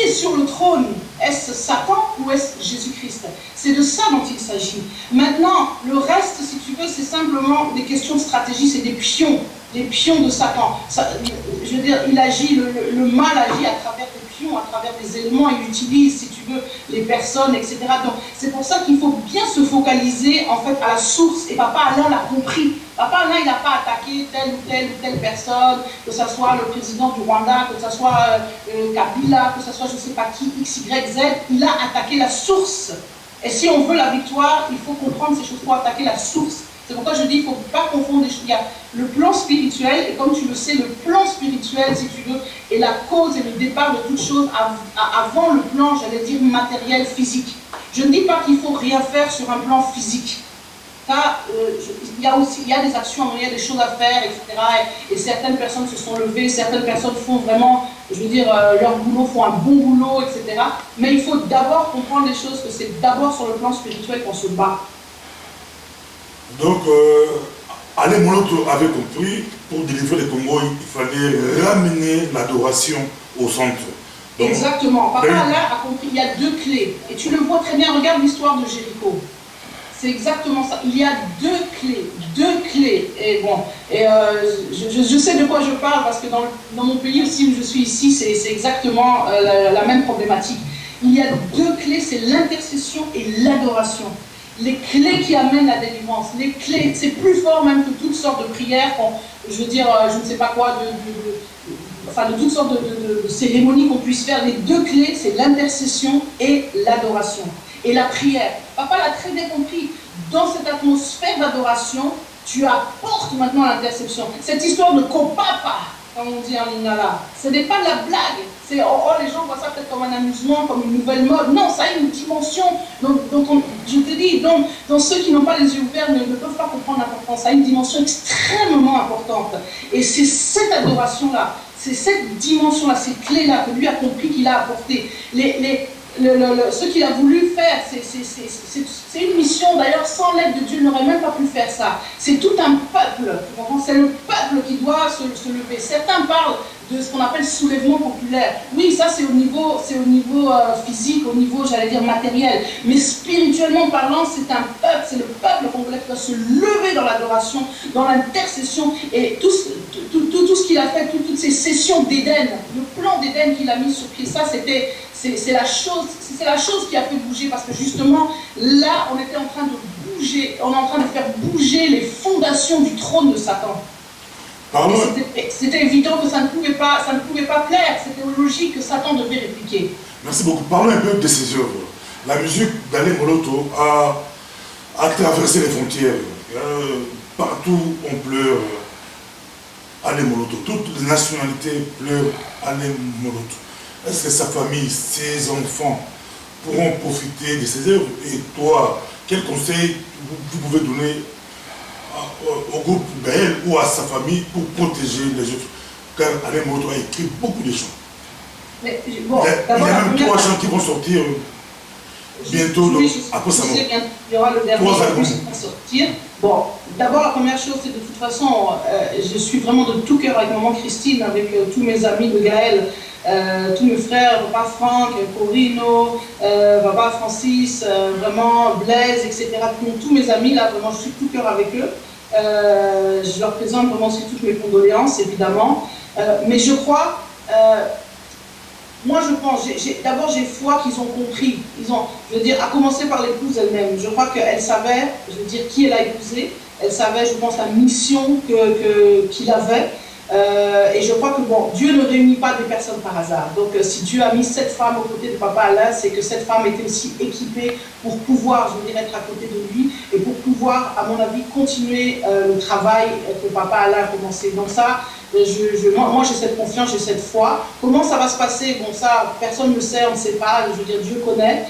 est sur le trône? Est-ce Satan ou est-ce Jésus-Christ? C'est de ça dont il s'agit. Maintenant, le reste, si tu veux, c'est simplement des questions de stratégie, c'est des pions de Satan. Je veux dire, il agit, le mal agit à travers des pions, à travers des éléments, il utilise, si tu veux, les personnes, etc. Donc, c'est pour ça qu'il faut bien se focaliser, en fait, à la source. Et Papa Alain l'a compris. Papa Alain, il n'a pas attaqué telle ou telle personne, que ce soit le président du Rwanda, que ce soit Kabila, que ce soit je ne sais pas qui, X, Y, Z. Il a attaqué la source. Et si on veut la victoire, il faut comprendre ces choses, il faut attaquer la source. C'est pourquoi je dis qu'il ne faut pas confondre les choses. Il y a le plan spirituel, et comme tu le sais, le plan spirituel, si tu veux, est la cause et le départ de toute chose avant le plan, j'allais dire, matériel, physique. Je ne dis pas qu'il ne faut rien faire sur un plan physique. Il y a des actions, il y a des choses à faire, etc. Et certaines personnes se sont levées, certaines personnes font vraiment, je veux dire, leur boulot, font un bon boulot, etc. Mais il faut d'abord comprendre les choses, que c'est d'abord sur le plan spirituel qu'on se bat. Donc, Alain Moloto avait compris, pour délivrer les Congo, il fallait ramener l'adoration au centre. Donc, exactement. Papa Alain a compris, il y a deux clés. Et tu le vois très bien, regarde l'histoire de Jéricho. C'est exactement ça. Il y a deux clés. Et bon, je sais de quoi je parle parce que dans mon pays aussi où je suis ici, c'est exactement la même problématique. Il y a deux clés, c'est l'intercession et l'adoration. Les clés qui amènent la délivrance, les clés, c'est plus fort même que toutes sortes de prières, je veux dire, je ne sais pas quoi, de toutes sortes de cérémonies qu'on puisse faire. Les deux clés, c'est l'intercession et l'adoration. Et la prière. Papa l'a très bien compris. Dans cette atmosphère d'adoration, tu apportes maintenant l'interception. Cette histoire de copapa, comme on dit en lingala, ce n'est pas de la blague. C'est les gens voient ça peut-être comme un amusement, comme une nouvelle mode. Non, ça a une dimension. Je te dis, donc ceux qui n'ont pas les yeux ouverts ne peuvent pas comprendre l'importance. Ça a une dimension extrêmement importante. Et c'est cette adoration-là, c'est cette dimension-là, ces clés-là que lui a compris qu'il a apporté. Ce qu'il a voulu faire, c'est une mission, d'ailleurs sans l'aide de Dieu, il n'aurait même pas pu faire ça. C'est tout un peuple, c'est le peuple qui doit se lever. Certains parlent de ce qu'on appelle soulèvement populaire. Oui, ça c'est au niveau physique, au niveau, j'allais dire, matériel. Mais spirituellement parlant, c'est un peuple, c'est le peuple congolais qui doit se lever dans l'adoration, dans l'intercession. Et tout ce qu'il a fait, toutes ces sessions d'Éden, le plan d'Éden qu'il a mis sur pied, ça c'est la chose qui a fait bouger, parce que justement, là, on était en train de bouger, on est en train de faire bouger les fondations du trône de Satan. C'était évident que ça ne pouvait pas plaire, c'était logique que Satan devait répliquer. Merci beaucoup. Parlons un peu de ces œuvres. La musique d'Alain Moloto a traversé les frontières. Partout on pleure Alain Moloto. Toutes les nationalités pleurent Alain Moloto. Est-ce que sa famille, ses enfants pourront profiter de ces œuvres? Et toi, quel conseil vous pouvez donner au groupe Gaël ou à sa famille pour protéger les autres? Car Alain Moloto a écrit beaucoup de chants. Mais, il y a même 3 chants qui vont sortir bientôt, après sa mort. Il y aura le dernier qui va sortir. Bon, d'abord la première chose, c'est de toute façon, je suis vraiment de tout cœur avec maman Christine, avec tous mes amis de Gaël, tous mes frères, papa Franck, Corino, papa Francis, vraiment Blaise, etc. Tous mes amis, là, vraiment, je suis de tout cœur avec eux. Je leur présente vraiment aussi toutes mes condoléances, évidemment. Mais je crois, moi je pense, d'abord j'ai foi qu'ils ont compris. Je veux dire, à commencer par l'épouse elle-même. Je crois qu'elle savait, je veux dire, qui elle a épousé. Elle savait, je pense, la mission qu'il avait. Et je crois que bon, Dieu ne réunit pas des personnes par hasard. Donc si Dieu a mis cette femme aux côtés de papa Alain, c'est que cette femme était aussi équipée pour pouvoir, je veux dire, être à côté de lui et pour pouvoir, à mon avis, continuer le travail que papa Alain a commencé. Donc ça, moi j'ai cette confiance, j'ai cette foi. Comment ça va se passer? Bon, ça, personne ne le sait, on ne sait pas, je veux dire, Dieu connaît.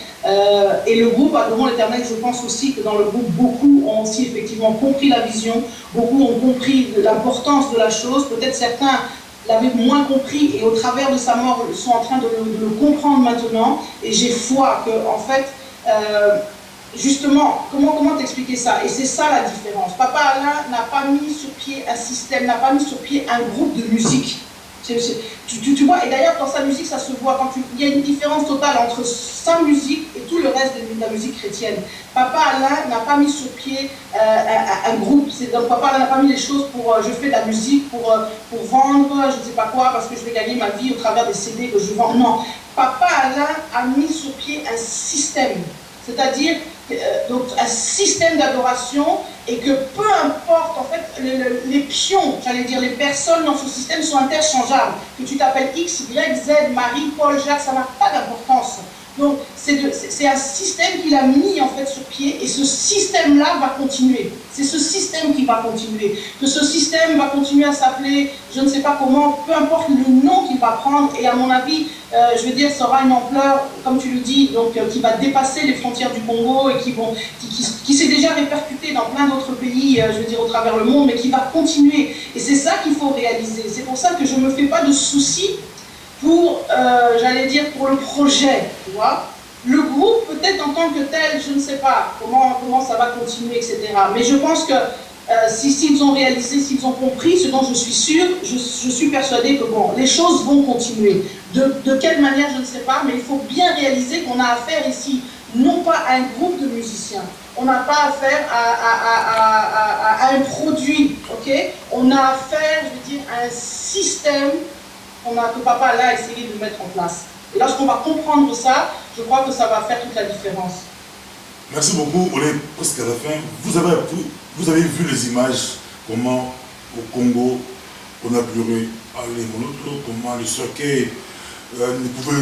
Et le groupe Adorons l'Éternel, je pense aussi que dans le groupe, beaucoup ont aussi effectivement compris la vision, beaucoup ont compris l'importance de la chose. Peut-être certains l'avaient moins compris et au travers de sa mort, ils sont en train de le comprendre maintenant. Et j'ai foi que, en fait, justement, comment t'expliquer ça? Et c'est ça la différence. Papa Alain n'a pas mis sur pied un système, n'a pas mis sur pied un groupe de musique. Tu vois, et d'ailleurs dans sa musique ça se voit, il y a une différence totale entre sa musique et tout le reste de la musique chrétienne. Papa Alain n'a pas mis sur pied un groupe, donc papa Alain n'a pas mis les choses pour je fais de la musique pour vendre, je ne sais pas quoi, parce que je vais gagner ma vie au travers des CD que je vends. Non, papa Alain a mis sur pied un système, c'est-à-dire donc un système d'adoration, et que peu importe, en fait, les pions, j'allais dire, les personnes dans ce système sont interchangeables. Que tu t'appelles X, Y, Z, Marie, Paul, Jacques, ça n'a pas d'importance. Donc c'est un système qu'il a mis en fait sur pied, et ce système-là va continuer. C'est ce système qui va continuer. Que ce système va continuer à s'appeler, je ne sais pas comment, peu importe le nom qu'il va prendre, et à mon avis, je veux dire, ça aura une ampleur, comme tu le dis, donc qui va dépasser les frontières du Congo, et qui s'est déjà répercuté dans plein d'autres pays, je veux dire, au travers le monde, mais qui va continuer. Et c'est ça qu'il faut réaliser. C'est pour ça que je ne me fais pas de soucis pour, j'allais dire, pour le projet, tu vois. Le groupe, peut-être en tant que tel, je ne sais pas comment ça va continuer, etc. Mais je pense que s'ils ont réalisé, s'ils ont compris, ce dont je suis sûre, je suis persuadée que bon, les choses vont continuer. De quelle manière, je ne sais pas, mais il faut bien réaliser qu'on a affaire ici, non pas à un groupe de musiciens, on n'a pas affaire à un produit, ok? On a affaire, je veux dire, à un système que Papa Allah a essayé de mettre en place. Et lorsqu'on va comprendre ça, je crois que ça va faire toute la différence. Merci beaucoup, on est presque à la fin. Vous avez vu les images, comment au Congo, on a pleuré à l'Émonoto, comment le cercueil,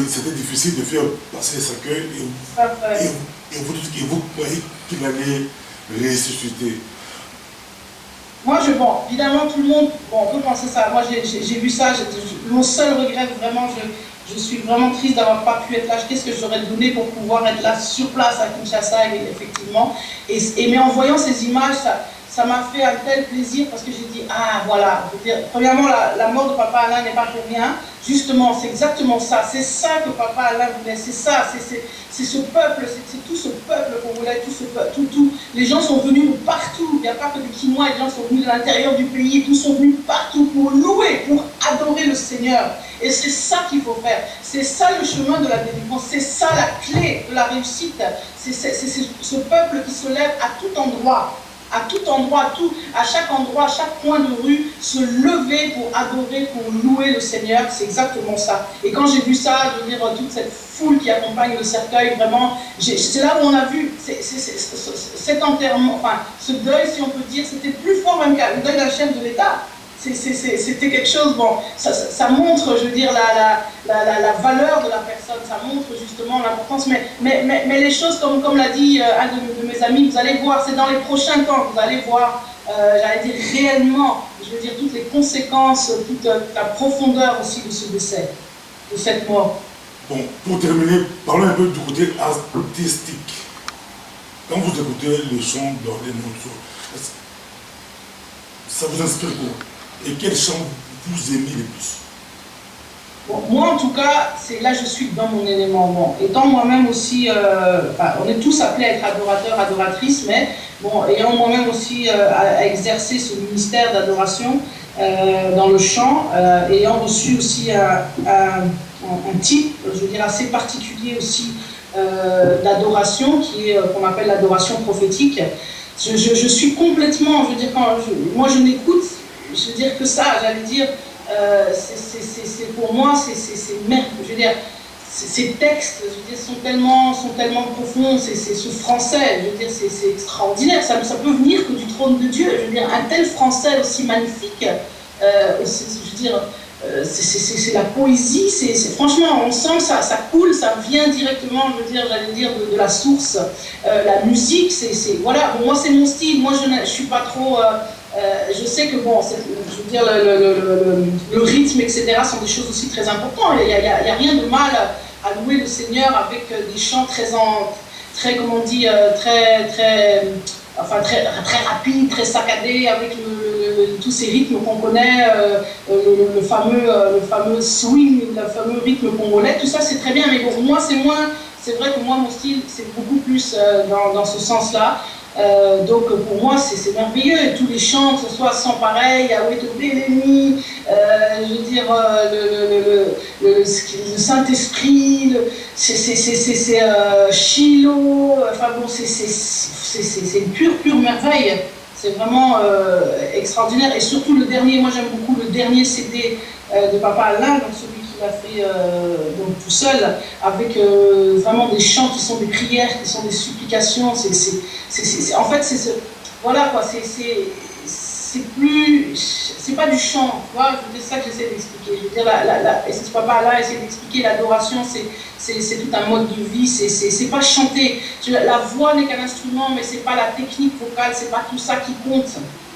c'était difficile de faire passer le cercueil, et vous croyez qu'il allait ressusciter. Moi, évidemment, tout le monde, on peut penser ça. Moi, j'ai vu ça, mon seul regret, vraiment, je suis vraiment triste d'avoir pas pu être là. Qu'est-ce que j'aurais donné pour pouvoir être là sur place à Kinshasa, effectivement. Mais en voyant ces images, ça m'a fait un tel plaisir, parce que j'ai dit, ah voilà, je veux dire, premièrement, la mort de Papa Alain n'est pas pour rien. Justement, c'est exactement ça. C'est ça que Papa Alain voulait. C'est ça, c'est ce peuple, c'est tout ce peuple qu'on voulait, tout. Les gens sont venus de partout. Il n'y a pas que des Quinois, les gens sont venus de l'intérieur du pays, tous sont venus partout pour louer, pour adorer le Seigneur. Et c'est ça qu'il faut faire. C'est ça le chemin de la délivrance. C'est ça la clé de la réussite. C'est ce peuple qui se lève à tout endroit. À chaque endroit, à chaque coin de rue, se lever pour adorer, pour louer le Seigneur, c'est exactement ça. Et quand j'ai vu ça, je veux dire, toute cette foule qui accompagne le cercueil, vraiment, c'est là où on a vu cet enterrement, enfin, ce deuil, si on peut dire, c'était plus fort même qu'un deuil d'un chef de l'État. C'était quelque chose, bon, ça montre, je veux dire, la valeur de la personne, ça montre justement l'importance, mais les choses, comme l'a dit un de mes amis, vous allez voir, c'est dans les prochains temps, vous allez voir, j'allais dire réellement, je veux dire, toutes les conséquences, toute la profondeur aussi de ce décès, de cette mort. Bon, pour terminer, parlons un peu du côté artistique. Quand vous écoutez le chant dans les morceaux, ça vous inspire quoi? Et quel chant vous aimez le plus? Bon, moi, en tout cas, là je suis dans mon élément. Bon, étant moi-même aussi, on est tous appelés à être adorateurs, adoratrices, mais bon, ayant moi-même aussi à exercer ce ministère d'adoration dans le chant, ayant reçu aussi un type, je veux dire, assez particulier aussi d'adoration, qu'on appelle l'adoration prophétique. Je suis complètement, je veux dire, moi je n'écoute, je veux dire que ça, j'allais dire, pour moi, je veux dire, ces textes, je veux dire, sont tellement profonds, c'est ce français, je veux dire, c'est extraordinaire, ça peut venir que du trône de Dieu, je veux dire, un tel français aussi magnifique, je veux dire, c'est la poésie, franchement, on sent que ça coule, ça vient directement, je veux dire, j'allais dire, de la source. La musique, voilà, bon, moi c'est mon style, moi je suis pas trop, je sais que bon, je veux dire, le rythme, etc. sont des choses aussi très importantes. Il y a rien de mal à louer le Seigneur avec des chants très comment on dit, très rapide, très saccadé, avec tous ces rythmes qu'on connaît, le fameux swing, le fameux rythme congolais, tout ça c'est très bien, mais pour moi c'est vrai que moi mon style c'est beaucoup plus dans ce sens-là. Donc pour moi c'est merveilleux, et tous les chants, que ce soit Sans Pareil, Yahweh te bénit, je veux dire le Saint-Esprit, c'est Shiloh, enfin bon c'est une pure merveille, c'est vraiment extraordinaire. Et surtout le dernier, moi j'aime beaucoup le dernier CD de Papa Alain, donc celui qu'il a fait donc tout seul, avec vraiment des chants qui sont des prières, qui sont des supplications. En fait, voilà quoi, c'est c'est pas du chant, tu vois, c'est ça que j'essaie d'expliquer. Je veux dire, et c'est ce papa-là essaie d'expliquer l'adoration, c'est tout un mode de vie, c'est pas chanter. La voix n'est qu'un instrument, mais c'est pas la technique vocale, c'est pas tout ça qui compte.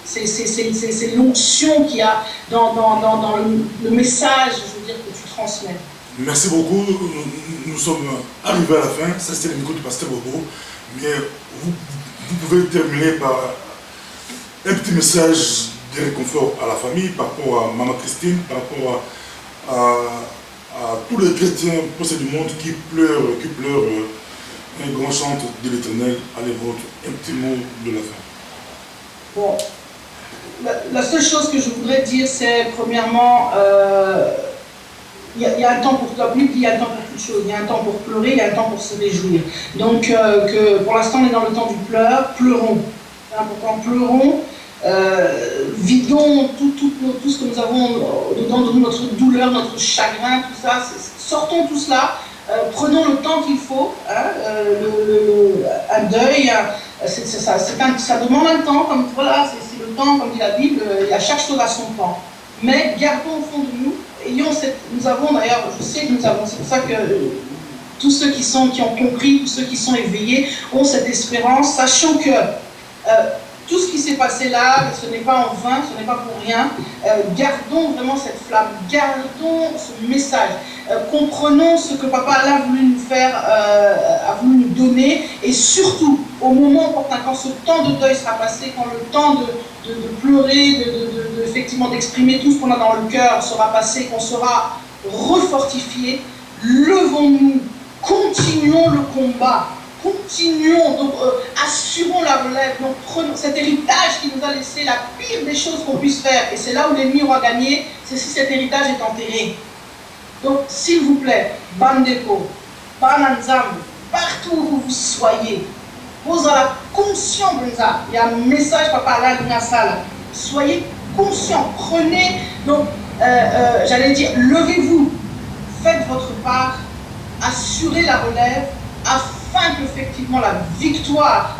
C'est l'onction qu'il y a dans le message, je veux dire, que tu transmets. Merci beaucoup. Nous sommes arrivés à la fin. Ça, c'était le micro du pasteur Bobo. Mais vous pouvez terminer par un petit message de réconfort à la famille, par rapport à Maman Christine, par rapport à tous les chrétiens possédés du monde qui pleurent un grand chant de l'Éternel. Allez, un petit mot de la fin. Bon, la seule chose que je voudrais dire, c'est premièrement, il y a un temps pour la Bible, il y a un temps pour toute chose. Il y a un temps pour pleurer, il y a un temps pour se réjouir. Donc, que pour l'instant, on est dans le temps du pleur, pleurons. C'est important, pleurons, vidons tout ce que nous avons dedans de nous, notre douleur, notre chagrin, tout ça. Sortons tout cela, prenons le temps qu'il faut. Hein, un deuil, ça demande un temps, comme voilà, c'est le temps, comme dit la Bible, il y a chaque chose à son temps. Mais gardons au fond de nous. Nous avons d'ailleurs, je sais que nous avons, c'est pour ça que tous ceux qui ont compris, tous ceux qui sont éveillés ont cette espérance, sachant que tout ce qui s'est passé là, ce n'est pas en vain, ce n'est pas pour rien. Gardons vraiment cette flamme, gardons ce message, comprenons ce que Papa Alain a voulu nous faire, a voulu nous donner, et surtout, au moment opportun, quand ce temps de deuil sera passé, quand le temps de pleurer, effectivement d'exprimer tout ce qu'on a dans le cœur sera passé, qu'on sera refortifié, levons-nous, continuons le combat, continuons, donc assurons la relève, donc prenons cet héritage qui nous a laissé la pire des choses qu'on puisse faire, et c'est là où l'ennemi aura gagné, c'est si cet héritage est enterré. Donc s'il vous plaît, Bandeko, Bananzam, partout où vous soyez, vous avez la conscience de ça. Il y a un message, Papa Alain Lunassal. Soyez conscients, prenez, donc, j'allais dire, levez-vous, faites votre part, assurez la relève, afin qu'effectivement la victoire.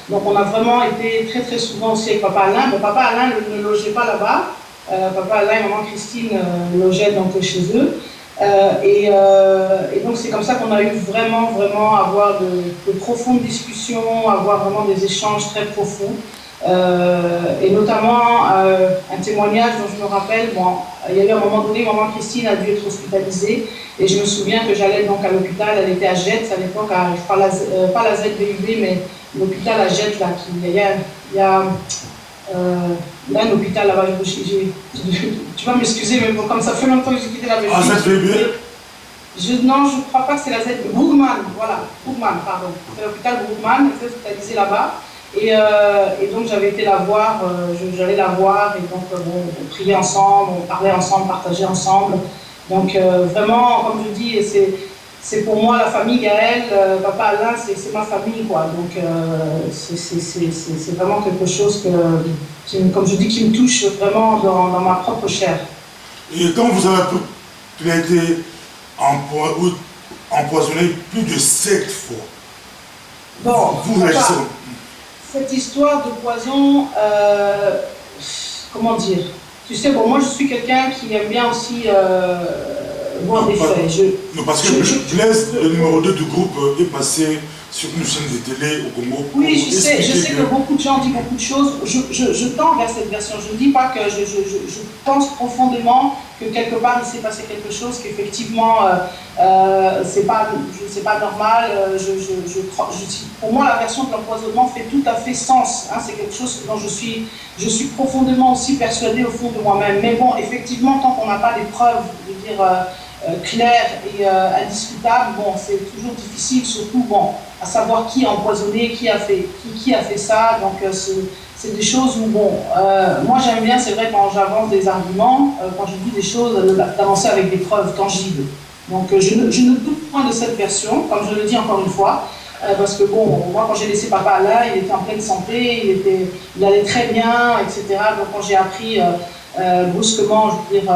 Donc, on a vraiment été très très souvent aussi avec Papa Alain. Bon, Papa Alain ne logeait pas là-bas. Papa Alain et Maman Christine logeaient donc chez eux. Et donc c'est comme ça qu'on a eu vraiment à avoir de profondes discussions, avoir vraiment des échanges très profonds. Et notamment un témoignage dont je me rappelle, bon, il y a eu un moment donné, Maman Christine a dû être hospitalisée, et je me souviens que j'allais donc à l'hôpital, elle était à Jette à l'époque, pas la ZBUB, mais l'hôpital à Jette, là, il y a là, un hôpital là-bas, tu vas m'excuser, mais bon, comme ça fait longtemps que j'ai quitté la Belgique. Ah, ZBUB? Non, je ne crois pas que c'est la ZBUB. Brugman, voilà, Brugman, pardon. C'est l'hôpital Brugman, elle était hospitalisée là-bas. Et donc j'avais été la voir, j'allais la voir, et donc on priait ensemble, on parlait ensemble, partageait ensemble. Donc vraiment, comme je dis, c'est pour moi la famille Gaël, Papa Alain, c'est ma famille, quoi. Donc c'est vraiment quelque chose comme je dis, qui me touche vraiment dans ma propre chair. Et quand vous avez appris qu'il a été empoisonné plus de 7 fois, bon, vous réagissez? Cette histoire de poison, comment dire? Tu sais, bon, moi je suis quelqu'un qui aime bien aussi voir des faits. Non, parce que Blaise, le numéro 2 du groupe, est passé sur une chaîne de télé au Congo. Oui, je sais que beaucoup de gens disent beaucoup de choses. Je tends vers cette version. Je ne dis pas que je pense profondément que quelque part il s'est passé quelque chose, qu'effectivement c'est pas normal. Pour moi, la version de l'empoisonnement fait tout à fait sens. Hein, c'est quelque chose dont je suis profondément aussi persuadée au fond de moi-même. Mais bon, effectivement, tant qu'on n'a pas des preuves, je veux dire, claires et indiscutables, bon, c'est toujours difficile, surtout bon, à savoir qui a empoisonné, qui a fait ça. Donc c'est des choses où, bon, moi j'aime bien, c'est vrai, quand j'avance des arguments, quand je dis des choses, d'avancer avec des preuves tangibles. Donc je ne doute point de cette version, comme je le dis encore une fois, parce que bon, moi quand j'ai laissé Papa là, il était en pleine santé, il allait très bien, etc. Donc quand j'ai appris brusquement, je veux dire,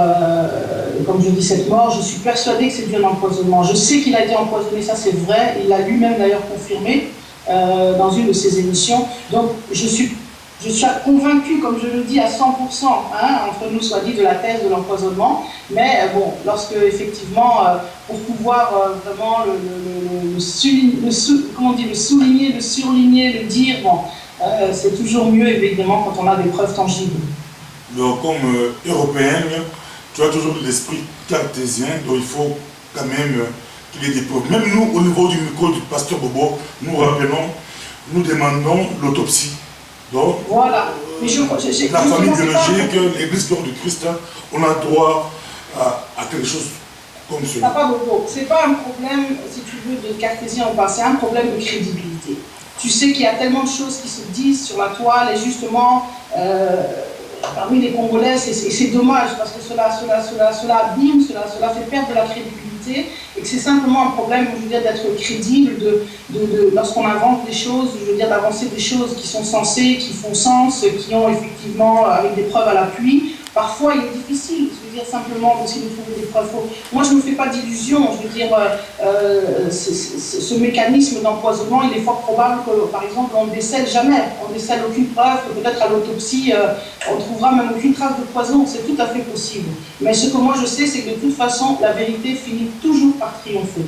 comme je dis, cette mort, je suis persuadée que c'est dû à un empoisonnement. Je sais qu'il a été empoisonné, ça c'est vrai, il l'a lui-même d'ailleurs confirmé dans une de ses émissions. Donc je Je suis convaincue, comme je le dis, à 100%, hein, entre nous soit dit, de la thèse de l'empoisonnement. Mais bon, lorsque effectivement, pour pouvoir vraiment le souligner, le surligner, le dire, bon, c'est toujours mieux évidemment quand on a des preuves tangibles. Donc, comme européenne, tu as toujours l'esprit cartésien, donc il faut quand même qu'il y ait des preuves. Même nous, au niveau du micro du pasteur Bobo, nous rappelons, nous demandons l'autopsie. Donc, voilà. Mais la famille biologique, l'Église du Christ, on a droit à quelque chose comme cela. Papa Bobo, c'est pas un problème, si tu veux, de cartésien ou pas, c'est un problème de crédibilité. Tu sais qu'il y a tellement de choses qui se disent sur la toile et justement, parmi les Congolais, c'est dommage parce que cela abîme, cela fait perdre de la crédibilité et que c'est simplement un problème, je veux dire, d'être crédible, lorsqu'on invente des choses, je veux dire, d'avancer des choses qui sont sensées, qui font sens, qui ont effectivement, avec des preuves à l'appui. Parfois, il est difficile, je veux dire, simplement d'essayer de trouver des preuves. Moi, je ne me fais pas d'illusions, je veux dire, ce mécanisme d'empoisonnement, il est fort probable que, par exemple, on ne décèle jamais, on ne décèle aucune preuve, que peut-être à l'autopsie, on ne trouvera même aucune trace de poison, c'est tout à fait possible. Mais ce que moi je sais, c'est que de toute façon, la vérité finit toujours par triompher.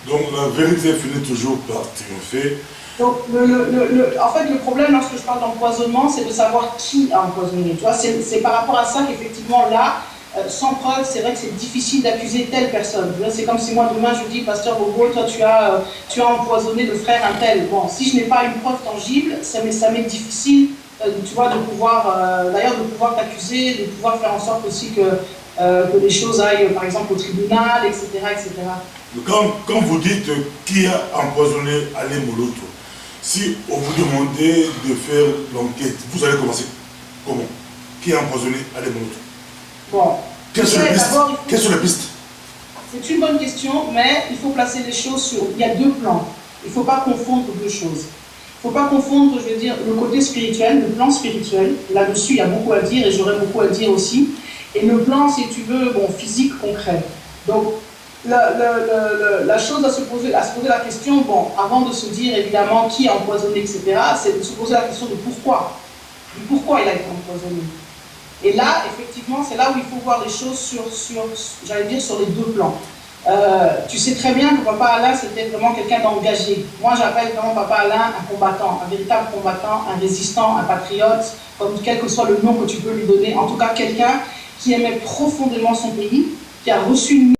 Donc, la vérité finit toujours par triompher. Donc, en fait, le problème lorsque je parle d'empoisonnement, c'est de savoir qui a empoisonné. Tu vois, c'est par rapport à ça qu'effectivement, là, sans preuve, c'est vrai que c'est difficile d'accuser telle personne. C'est comme si moi, demain, je dis, Pasteur Bobo, toi, tu as empoisonné le frère un tel. Bon, si je n'ai pas une preuve tangible, ça m'est difficile, tu vois, de pouvoir, d'ailleurs, de pouvoir t'accuser, de pouvoir faire en sorte aussi que les choses aillent, par exemple, au tribunal, etc., etc. Quand vous dites qui a empoisonné Alain Moloto, si on vous demandait de faire l'enquête, vous allez commencer comment? Qui a empoisonné Alain Moloto? Bon. Quelles sont les pistes? C'est une bonne question, mais il faut placer les choses sur... Il y a deux plans. Il ne faut pas confondre deux choses. Il ne faut pas confondre, je veux dire, le côté spirituel, le plan spirituel. Là-dessus, il y a beaucoup à dire et j'aurais beaucoup à dire aussi. Et le plan, si tu veux, bon, physique, concret. Donc, la chose à se poser la question, bon, avant de se dire évidemment qui a empoisonné, etc., c'est de se poser la question de pourquoi. Pourquoi il a été empoisonné. Et là, effectivement, c'est là où il faut voir les choses j'allais dire, sur les deux plans. Tu sais très bien que Papa Alain, c'était vraiment quelqu'un d'engagé. Moi, j'appelle vraiment Papa Alain un combattant, un véritable combattant, un résistant, un patriote, comme quel que soit le nom que tu peux lui donner. En tout cas, quelqu'un qui aimait profondément son pays, qui a reçu une